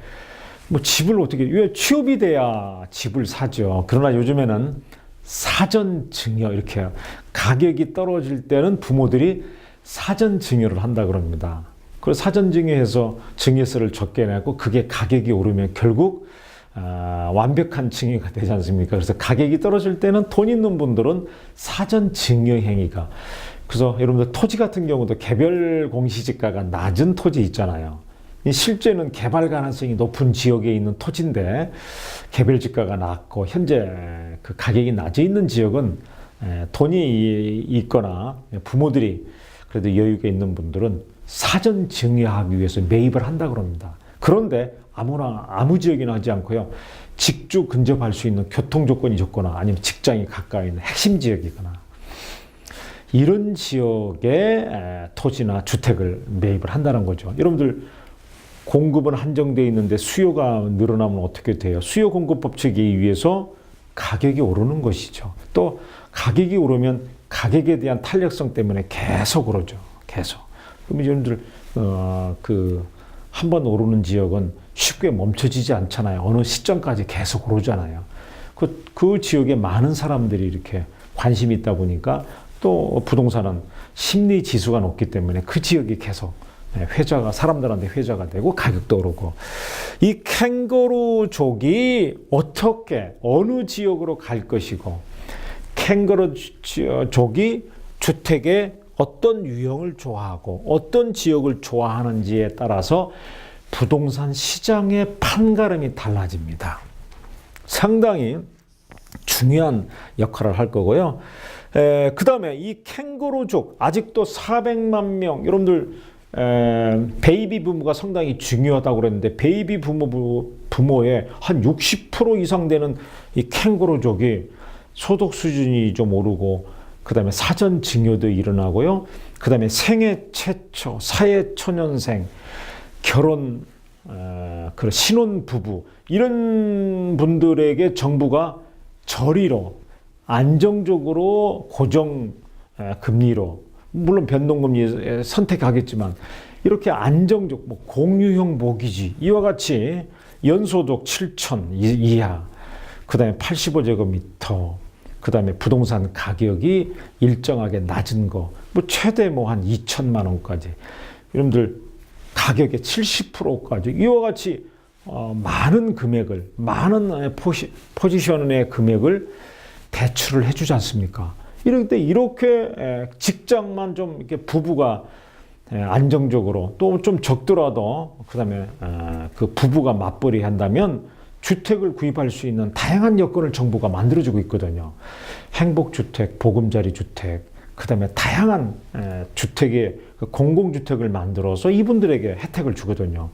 집을 어떻게, 왜 취업이 돼야 집을 사죠. 그러나 요즘에는 사전 증여, 이렇게 가격이 떨어질 때는 부모들이 사전 증여를 한다 그럽니다. 그래서 사전 증여해서 증여세를 적게 내고 그게 가격이 오르면 결국 완벽한 증여가 되지 않습니까? 그래서 가격이 떨어질 때는 돈 있는 분들은 사전 증여 행위가, 그래서 여러분들 토지 같은 경우도 개별 공시지가가 낮은 토지 있잖아요. 실제는 개발 가능성이 높은 지역에 있는 토지인데 개별지가가 낮고 현재 그 가격이 낮아 있는 지역은 돈이 있거나 부모들이 그래도 여유가 있는 분들은 사전 증여하기 위해서 매입을 한다고 합니다. 그런데 아무 지역이나 하지 않고요. 직주 근접할 수 있는 교통 조건이 좋거나 아니면 직장이 가까이 있는 핵심 지역이거나 이런 지역에 토지나 주택을 매입을 한다는 거죠. 여러분들 공급은 한정되어 있는데 수요가 늘어나면 어떻게 돼요? 수요 공급 법칙에 의해서 가격이 오르는 것이죠. 또 가격이 오르면 가격에 대한 탄력성 때문에 계속 오르죠. 계속. 그럼 여러분들 한번 오르는 지역은 쉽게 멈춰지지 않잖아요. 어느 시점까지 계속 오르잖아요. 그 지역에 많은 사람들이 이렇게 관심이 있다 보니까 또 부동산은 심리 지수가 높기 때문에 그 지역이 계속 사람들한테 회자가 되고 가격도 오르고, 이 캥거루족이 어느 지역으로 갈 것이고, 캥거루족이 주택의 어떤 유형을 좋아하고 어떤 지역을 좋아하는지에 따라서 부동산 시장의 판가름이 달라집니다. 상당히 중요한 역할을 할 거고요. 그 다음에 이 캥거루족, 아직도 400만 명, 여러분들 베이비 부모가 상당히 중요하다고 그랬는데, 베이비 부모의 한 60% 이상 되는 이 캥거루족이 소득 수준이 좀 오르고, 그 다음에 사전 증여도 일어나고요. 그 다음에 생애 최초, 사회 초년생, 결혼, 그런 신혼 부부, 이런 분들에게 정부가 저리로 안정적으로 고정 금리로, 물론 변동금리 선택하겠지만 이렇게 안정적 공유형 모기지, 이와 같이 연소득 7천 이하, 그 다음에 85제곱미터, 그 다음에 부동산 가격이 일정하게 낮은 거, 최대 한 2천만 원까지, 여러분들 가격의 70%까지 이와 같이 많은 금액을, 많은 포지션의 금액을 대출을 해주지 않습니까? 이럴 때 이렇게 직장만 좀 이렇게 부부가 안정적으로, 또 좀 적더라도 그 다음에 그 부부가 맞벌이 한다면 주택을 구입할 수 있는 다양한 여건을 정부가 만들어주고 있거든요. 행복주택, 보금자리주택, 그 다음에 다양한 주택의 공공주택을 만들어서 이분들에게 혜택을 주거든요.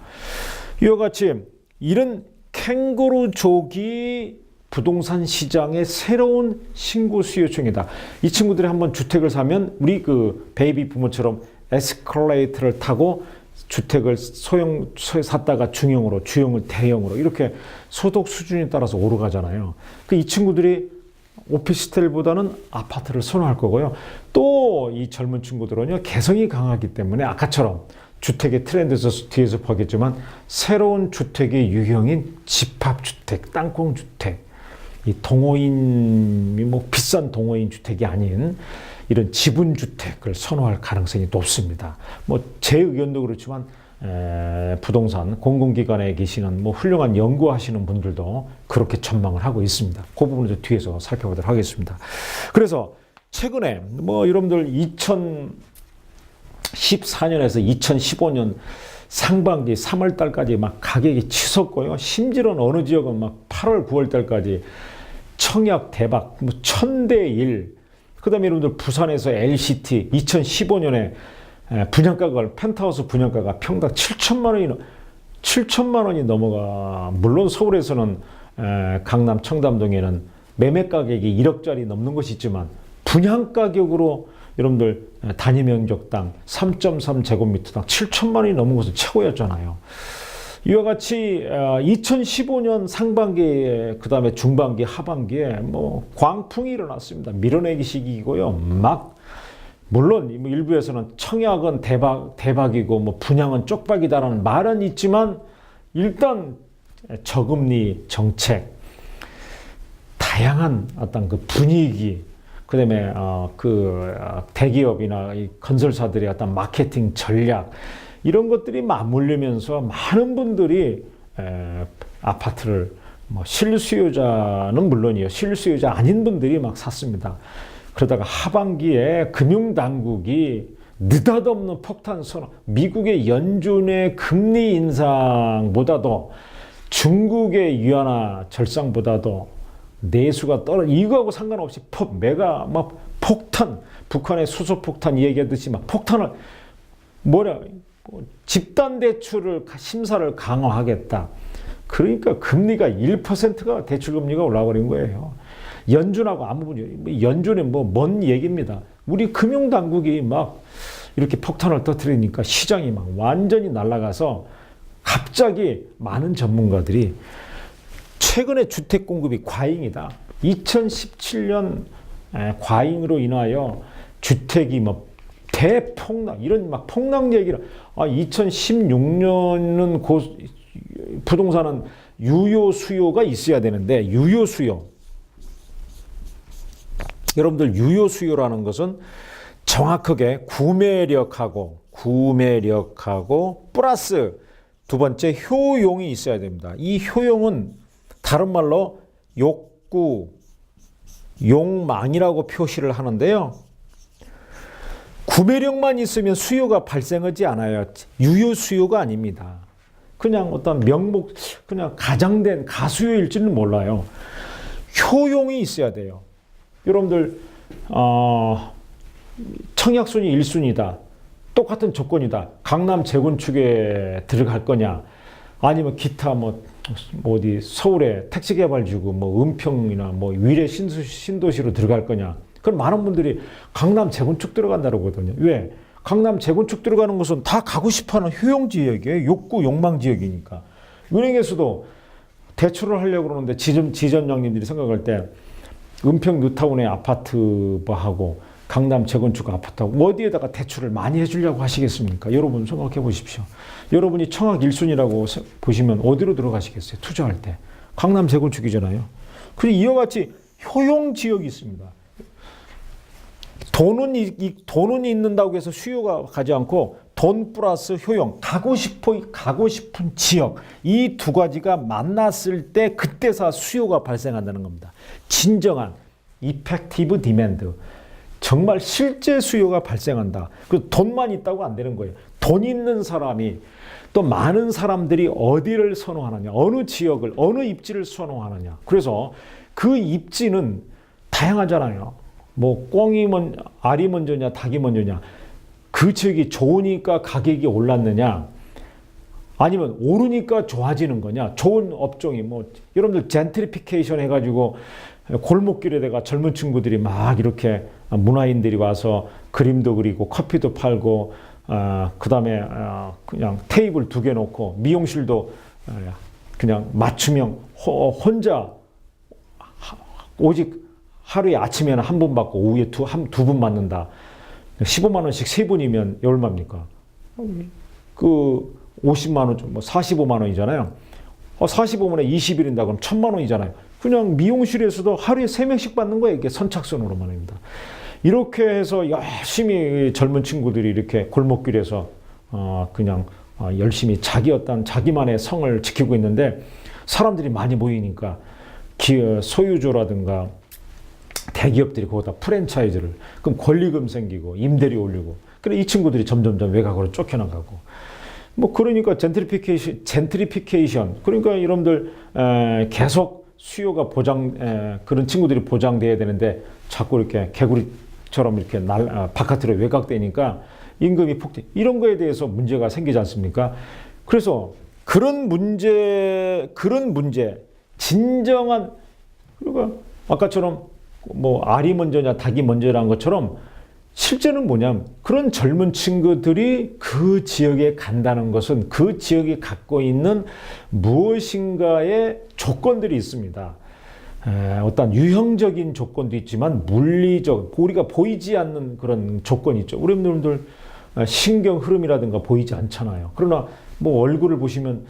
이와 같이 이런 캥거루족이 부동산 시장의 새로운 신구 수요층이다. 이 친구들이 한번 주택을 사면 우리 그 베이비 부모처럼 에스컬레이터를 타고 주택을 샀다가 중형으로, 주형을 대형으로, 이렇게 소득 수준에 따라서 오르가잖아요. 이 친구들이 오피스텔보다는 아파트를 선호할 거고요. 또 이 젊은 친구들은요, 개성이 강하기 때문에 아까처럼 주택의 트렌드에서 뒤에서 보겠지만 새로운 주택의 유형인 집합주택, 땅콩주택, 이 동호인, 비싼 동호인 주택이 아닌 이런 지분주택을 선호할 가능성이 높습니다. 제 의견도 그렇지만 부동산 공공기관에 계시는 훌륭한 연구하시는 분들도 그렇게 전망을 하고 있습니다. 그 부분을 뒤에서 살펴보도록 하겠습니다. 그래서 최근에 여러분들 2014년에서 2015년 상반기 3월 달까지 가격이 치솟고요. 심지어는 어느 지역은 8월, 9월 달까지 청약 대박, 1000대 1. 그 다음에 여러분들 부산에서 LCT 2015년에 분양가가, 펜트하우스 분양가가 평당 7천만 원이 넘어가. 물론 서울에서는 강남 청담동에는 매매 가격이 1억짜리 넘는 것이 있지만 분양가격으로 여러분들 단위 면적당 3.3제곱미터당 7천만 원이 넘은 것은 최고였잖아요. 이와 같이 2015년 상반기에, 그 다음에 중반기, 하반기에 광풍이 일어났습니다. 밀어내기 시기이고요. 물론 일부에서는 청약은 대박이고 분양은 쪽박이다라는 말은 있지만, 일단 저금리 정책, 다양한 어떤 그 분위기, 그 다음에 대기업이나 이 건설사들의 어떤 마케팅 전략, 이런 것들이 맞물리면서 많은 분들이 아파트를 실수요자는 물론이요, 실수요자 아닌 분들이 샀습니다. 그러다가 하반기에 금융당국이 느닷없는 폭탄 선언, 미국의 연준의 금리 인상보다도 중국의 위안화 절상보다도 내수가 이거하고 상관없이 폭탄, 북한의 수소폭탄 얘기하듯이 폭탄을 집단 대출을 심사를 강화하겠다. 그러니까 금리가 1%가 대출 금리가 올라버린 거예요. 연준하고 아무 분이 연준은 뭐 먼 얘기입니다. 우리 금융당국이 막 이렇게 폭탄을 터뜨리니까 시장이 막 완전히 날아가서 갑자기 많은 전문가들이 최근에 주택 공급이 과잉이다. 2017년 과잉으로 인하여 주택이 뭐 대폭락 이런 막 폭락 얘기를 2016년은 부동산은 유효 수요가 있어야 되는데 유효 수요 여러분들 유효 수요라는 것은 정확하게 구매력하고 플러스 두 번째 효용이 있어야 됩니다. 이 효용은 다른 말로 욕구, 욕망이라고 표시를 하는데요. 구매력만 있으면 수요가 발생하지 않아요. 유효 수요가 아닙니다. 그냥 어떤 명목, 그냥 가장된 가수요일지는 몰라요. 효용이 있어야 돼요. 여러분들 청약순위 1순위다. 똑같은 조건이다. 강남 재건축에 들어갈 거냐? 아니면 기타 뭐 어디 서울에 택지개발지구 뭐 은평이나 뭐 위례 신도시로 들어갈 거냐? 그럼 많은 분들이 강남 재건축 들어간다고 하거든요. 왜? 강남 재건축 들어가는 것은 다 가고 싶어하는 효용 지역이에요. 욕구, 욕망 지역이니까. 은행에서도 대출을 하려고 그러는데 지점장님들이 생각할 때 은평 뉴타운의 아파트하고 강남 재건축 아파트하고 어디에다가 대출을 많이 해주려고 하시겠습니까? 여러분 생각해 보십시오. 여러분이 청약 1순위라고 보시면 어디로 들어가시겠어요? 투자할 때. 강남 재건축이잖아요. 그리고 이와 같이 효용 지역이 있습니다. 돈은 있는다고 해서 수요가 가지 않고 돈 플러스 효용, 가고 싶은 지역, 이 두 가지가 만났을 때 그때서 수요가 발생한다는 겁니다. 진정한 이펙티브 디맨드, 정말 실제 수요가 발생한다. 그 돈만 있다고 안 되는 거예요. 돈 있는 사람이 또 많은 사람들이 어디를 선호하느냐, 어느 지역을, 어느 입지를 선호하느냐. 그래서 그 입지는 다양하잖아요. 뭐 알이 먼저냐, 닭이 먼저냐. 그 지역이 좋으니까 가격이 올랐느냐, 아니면 오르니까 좋아지는 거냐. 좋은 업종이 뭐 여러분들 젠트리피케이션 해가지고 골목길에다가 젊은 친구들이 막 이렇게 문화인들이 와서 그림도 그리고 커피도 팔고 그다음에 그냥 테이블 2개 놓고 미용실도 그냥 맞춤형 혼자 오직 하루에 아침에는 한 번 받고 오후에 두 번 받는다. 15만 원씩 3분이면 얼마입니까? 그 50만 원, 뭐 45만 원이잖아요. 45만에 20일인다 그럼 1000만 원이잖아요. 그냥 미용실에서도 하루에 3명씩 받는 거예요. 이게 선착순으로 말입니다. 이렇게 해서 열심히 젊은 친구들이 이렇게 골목길에서 그냥 열심히 자기만의 성을 지키고 있는데 사람들이 많이 모이니까 소유주라든가 대기업들이 거기다 프랜차이즈를, 그럼 권리금 생기고 임대료 올리고, 그래 이 친구들이 점점점 외곽으로 쫓겨나가고, 뭐 그러니까 젠트리피케이션, 그러니까 여러분들 계속 수요가 그런 친구들이 보장돼야 되는데 자꾸 이렇게 개구리처럼 이렇게 바깥으로 외곽되니까 임금이 폭등, 이런 거에 대해서 문제가 생기지 않습니까? 그래서 그런 문제 진정한, 그리고 아까처럼 뭐 알이 먼저냐 닭이 먼저라는 것처럼 실제는 뭐냐면 그런 젊은 친구들이 그 지역에 간다는 것은 그 지역이 갖고 있는 무엇인가의 조건들이 있습니다. 어떤 유형적인 조건도 있지만 물리적, 우리가 보이지 않는 그런 조건이 있죠. 우리 여러분들 신경 흐름이라든가 보이지 않잖아요. 그러나 뭐 얼굴을 보시면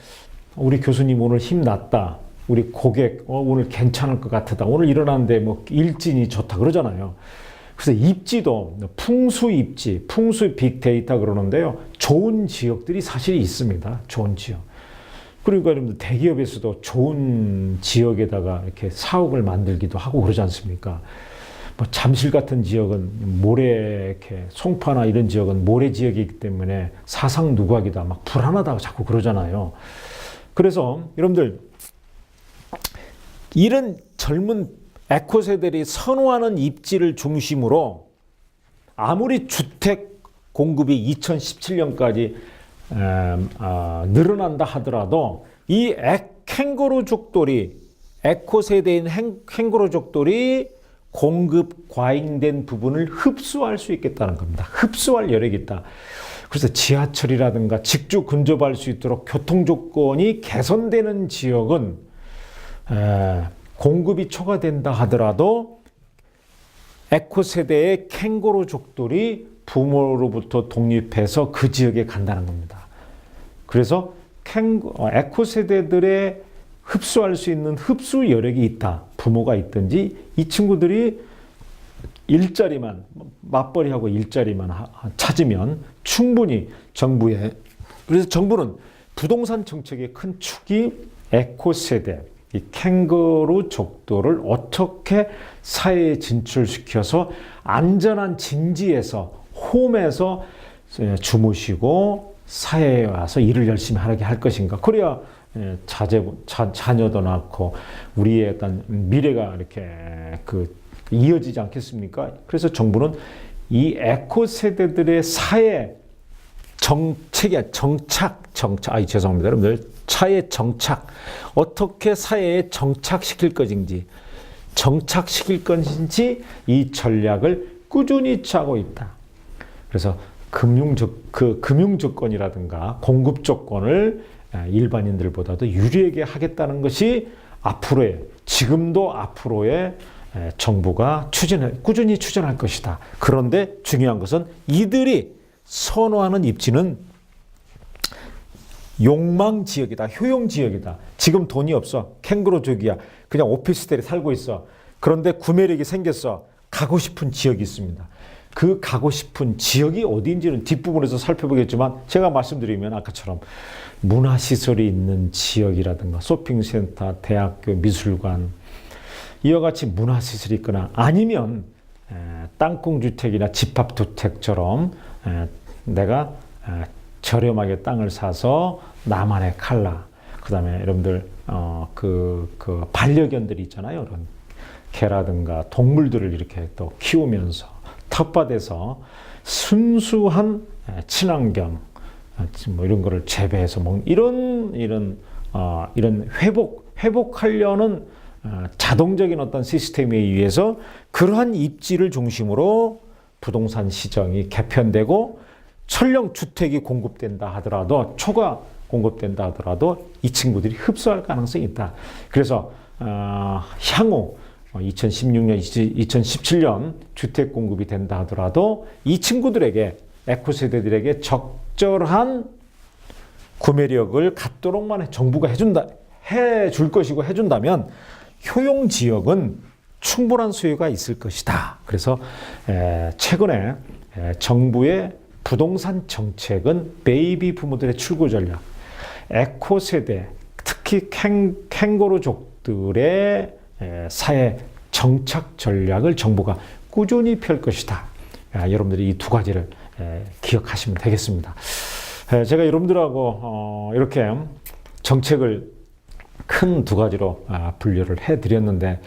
우리 교수님 오늘 힘났다, 우리 고객 오늘 괜찮을 것 같다, 오늘 일어났는데 뭐 일진이 좋다 그러잖아요. 그래서 입지도 풍수 입지, 풍수 빅데이터 그러는데요. 좋은 지역들이 사실 있습니다. 좋은 지역. 그러니까 여러분들 대기업에서도 좋은 지역에다가 이렇게 사옥을 만들기도 하고 그러지 않습니까? 뭐 잠실 같은 지역은 모래, 이렇게 송파나 이런 지역은 모래 지역이기 때문에 사상 누각이다, 막 불안하다고 자꾸 그러잖아요. 그래서 여러분들 이런 젊은 에코세대들이 선호하는 입지를 중심으로 아무리 주택 공급이 2017년까지 늘어난다 하더라도 이 캥거루 족돌이 에코 세대인 캥거루족들이 공급 과잉된 부분을 흡수할 수 있겠다는 겁니다. 흡수할 여력이 있다. 그래서 지하철이라든가 직주 근접할 수 있도록 교통 조건이 개선되는 지역은 공급이 초과된다 하더라도 에코 세대의 캥거루족들이 부모로부터 독립해서 그 지역에 간다는 겁니다. 그래서 에코 세대들의 흡수할 수 있는 흡수 여력이 있다. 부모가 있든지 이 친구들이 일자리만 맞벌이하고 일자리만 찾으면 충분히 정부에, 그래서 정부는 부동산 정책의 큰 축이 에코 세대, 이 캥거루족들을 어떻게 사회에 진출시켜서 안전한 진지에서 홈에서 주무시고 사회에 와서 일을 열심히 하게 할 것인가. 그래야 자녀도 낳고 우리의 어떤 미래가 이렇게 이어지지 않겠습니까? 그래서 정부는 이 에코 세대들의 사회 죄송합니다. 여러분들, 사회 정착, 어떻게 사회에 정착시킬 것인지 이 전략을 꾸준히 짜고 있다. 그래서 금융 조건이라든가 공급 조건을 일반인들보다도 유리하게 하겠다는 것이 지금도 앞으로의 정부가 꾸준히 추진할 것이다. 그런데 중요한 것은 이들이 선호하는 입지는 욕망 지역이다. 효용 지역이다. 지금 돈이 없어. 캥거루족이야. 그냥 오피스텔에 살고 있어. 그런데 구매력이 생겼어. 가고 싶은 지역이 있습니다. 그 가고 싶은 지역이 어디인지는 뒷부분에서 살펴보겠지만 제가 말씀드리면 아까처럼 문화시설이 있는 지역이라든가 쇼핑센터, 대학교, 미술관, 이와 같이 문화시설이 있거나 아니면 땅콩주택이나 집합주택처럼 내가 저렴하게 땅을 사서 나만의 칼라, 그 다음에 여러분들 반려견들이 있잖아요. 이런 개라든가 동물들을 이렇게 또 키우면서 텃밭에서 순수한 친환경 뭐 이런 거를 재배해서 먹는 이런 회복하려는 자동적인 어떤 시스템에 의해서 그러한 입지를 중심으로 부동산 시장이 개편되고 설령 주택이 공급된다 하더라도 초과 공급된다 하더라도 이 친구들이 흡수할 가능성이 있다. 그래서 향후 2016년, 2017년 주택 공급이 된다 하더라도 이 친구들에게 에코 세대들에게 적절한 구매력을 갖도록만 정부가 해줄 것이고 해준다면 효용 지역은 충분한 수요가 있을 것이다. 그래서 최근에 정부의 부동산 정책은 베이비 부모들의 출구 전략, 에코 세대, 특히 캥거루족들의 사회 정착 전략을 정부가 꾸준히 펼 것이다. 여러분들이 이 두 가지를 기억하시면 되겠습니다. 제가 여러분들하고 이렇게 정책을 큰 두 가지로 분류를 해드렸는데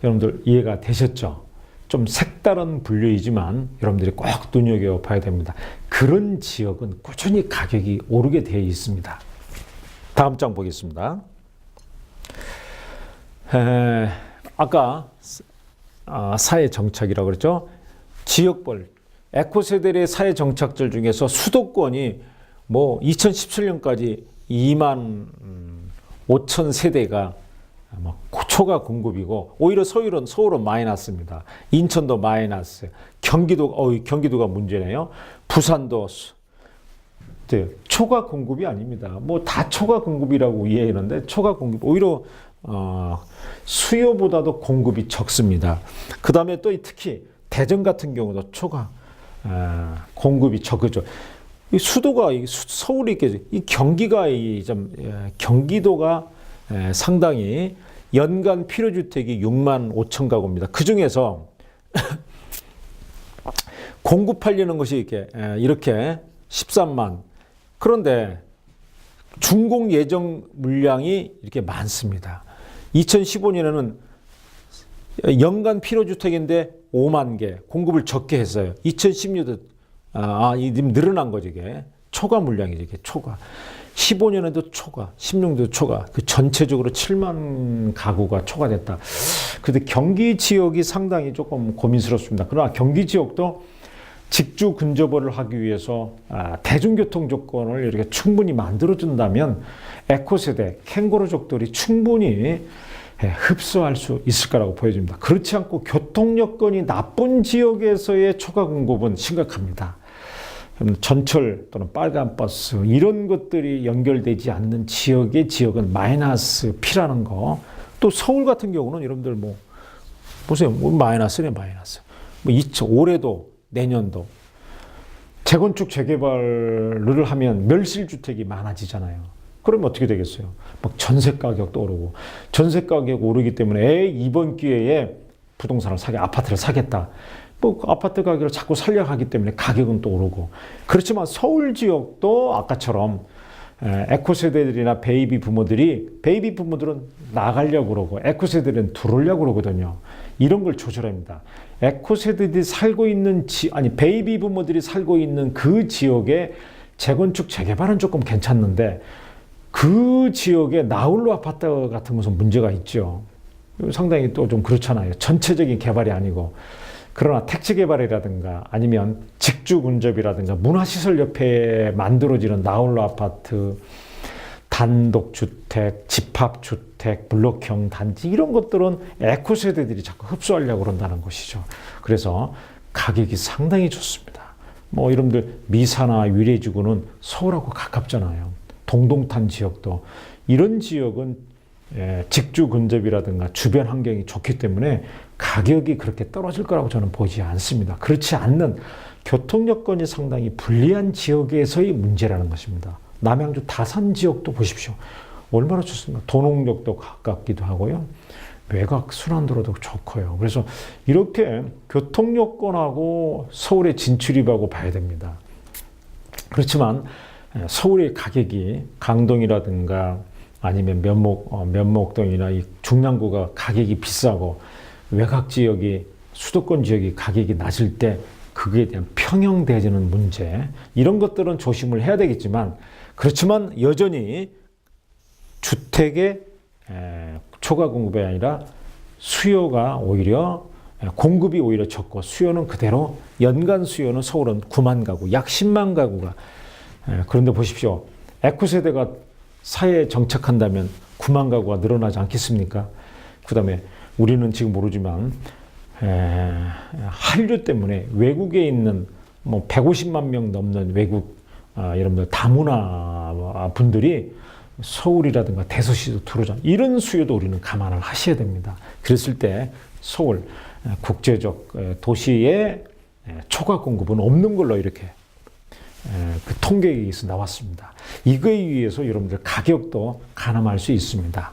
여러분들 이해가 되셨죠? 좀 색다른 분류이지만 여러분들이 꼭 눈여겨봐야 됩니다. 그런 지역은 꾸준히 가격이 오르게 되어 있습니다. 다음 장 보겠습니다. 아까 사회 정착이라고 그랬죠. 지역별 에코 세대의 사회 정착들 중에서 수도권이 뭐 2017년까지 2만 5천 세대가 초과 공급이고 오히려 서울은 마이너스입니다. 인천도 마이너스, 경기도가 문제네요. 부산도 초과 공급이 아닙니다. 뭐 다 초과 공급이라고 이해하는데 초과 공급 오히려 수요보다도 공급이 적습니다. 그 다음에 또 특히 대전 같은 경우도 초과 공급이 적죠. 이 수도가 서울이 이 경기도가 상당히 연간 필요주택이 6만 5천 가구입니다. 그 중에서 공급하려는 것이 이렇게 13만. 그런데 준공 예정 물량이 이렇게 많습니다. 2015년에는 연간 필요주택인데 5만 개 공급을 적게 했어요. 2016년도 늘어난 거죠. 이게 초과 물량이죠. 이게 초과. 15년에도 초과, 16년도 초과, 그 전체적으로 7만 가구가 초과됐다. 근데 경기 지역이 상당히 조금 고민스럽습니다. 그러나 경기 지역도 직주 근접을 하기 위해서 대중교통 조건을 이렇게 충분히 만들어준다면 에코세대, 캥거루족들이 충분히 흡수할 수 있을 거라고 보여집니다. 그렇지 않고 교통 여건이 나쁜 지역에서의 초과 공급은 심각합니다. 전철 또는 빨간 버스 이런 것들이 연결되지 않는 지역의 지역은 마이너스 P라는 거. 또 서울 같은 경우는 여러분들 뭐 보세요. 마이너스네 마이너스. 올해도 내년도 재건축 재개발을 하면 멸실주택이 많아지잖아요. 그러면 어떻게 되겠어요? 막 전세 가격도 오르고 전세 가격 오르기 때문에 이번 기회에 부동산을 아파트를 사겠다. 뭐 아파트 가격을 자꾸 살려가기 때문에 가격은 또 오르고. 그렇지만 서울 지역도 아까처럼 에코세대들이나 베이비 부모들은 나가려고 그러고 에코세대들은 들어오려고 그러거든요. 이런 걸 조절합니다. 에코세대들이 살고 있는 베이비 부모들이 살고 있는 그 지역에 재건축 재개발은 조금 괜찮는데 그 지역에 나홀로 아파트 같은 것은 문제가 있죠. 상당히 또 좀 그렇잖아요. 전체적인 개발이 아니고. 그러나 택지 개발이라든가 아니면 직주 근접이라든가 문화시설 옆에 만들어지는 나홀로 아파트, 단독주택, 집합주택, 블록형 단지 이런 것들은 에코세대들이 자꾸 흡수하려고 그런다는 것이죠. 그래서 가격이 상당히 좋습니다. 뭐 여러분들 미사나 위례지구는 서울하고 가깝잖아요. 동동탄 지역도 이런 지역은 직주 근접이라든가 주변 환경이 좋기 때문에 가격이 그렇게 떨어질 거라고 저는 보지 않습니다. 그렇지 않는 교통 여건이 상당히 불리한 지역에서의 문제라는 것입니다. 남양주 다산 지역도 보십시오. 얼마나 좋습니까? 도농역도 가깝기도 하고요. 외곽 순환도로도 좋고요. 그래서 이렇게 교통 여건하고 서울의 진출입하고 봐야 됩니다. 그렇지만 서울의 가격이 강동이라든가 아니면 면목동이나 이 중랑구가 가격이 비싸고 외곽 지역이 수도권 지역이 가격이 낮을 때 그에 대한 평형되는 문제 이런 것들은 조심을 해야 되겠지만 그렇지만 여전히 주택의 초과 공급이 아니라 수요가 오히려 공급이 오히려 적고 수요는 그대로 연간 수요는 서울은 9만 가구 약 10만 가구가 그런데 보십시오. 에코세대가 사회에 정착한다면 9만 가구가 늘어나지 않겠습니까? 그 다음에 우리는 지금 모르지만 한류 때문에 외국에 있는 뭐 150만 명 넘는 외국 여러분들 다문화 분들이 서울이라든가 대서시도 들어오잖아요. 이런 수요도 우리는 감안을 하셔야 됩니다. 그랬을 때 서울 국제적 도시의 초과 공급은 없는 걸로 이렇게 그 통계에서 나왔습니다. 이거에 의해서 여러분들 가격도 가늠할 수 있습니다.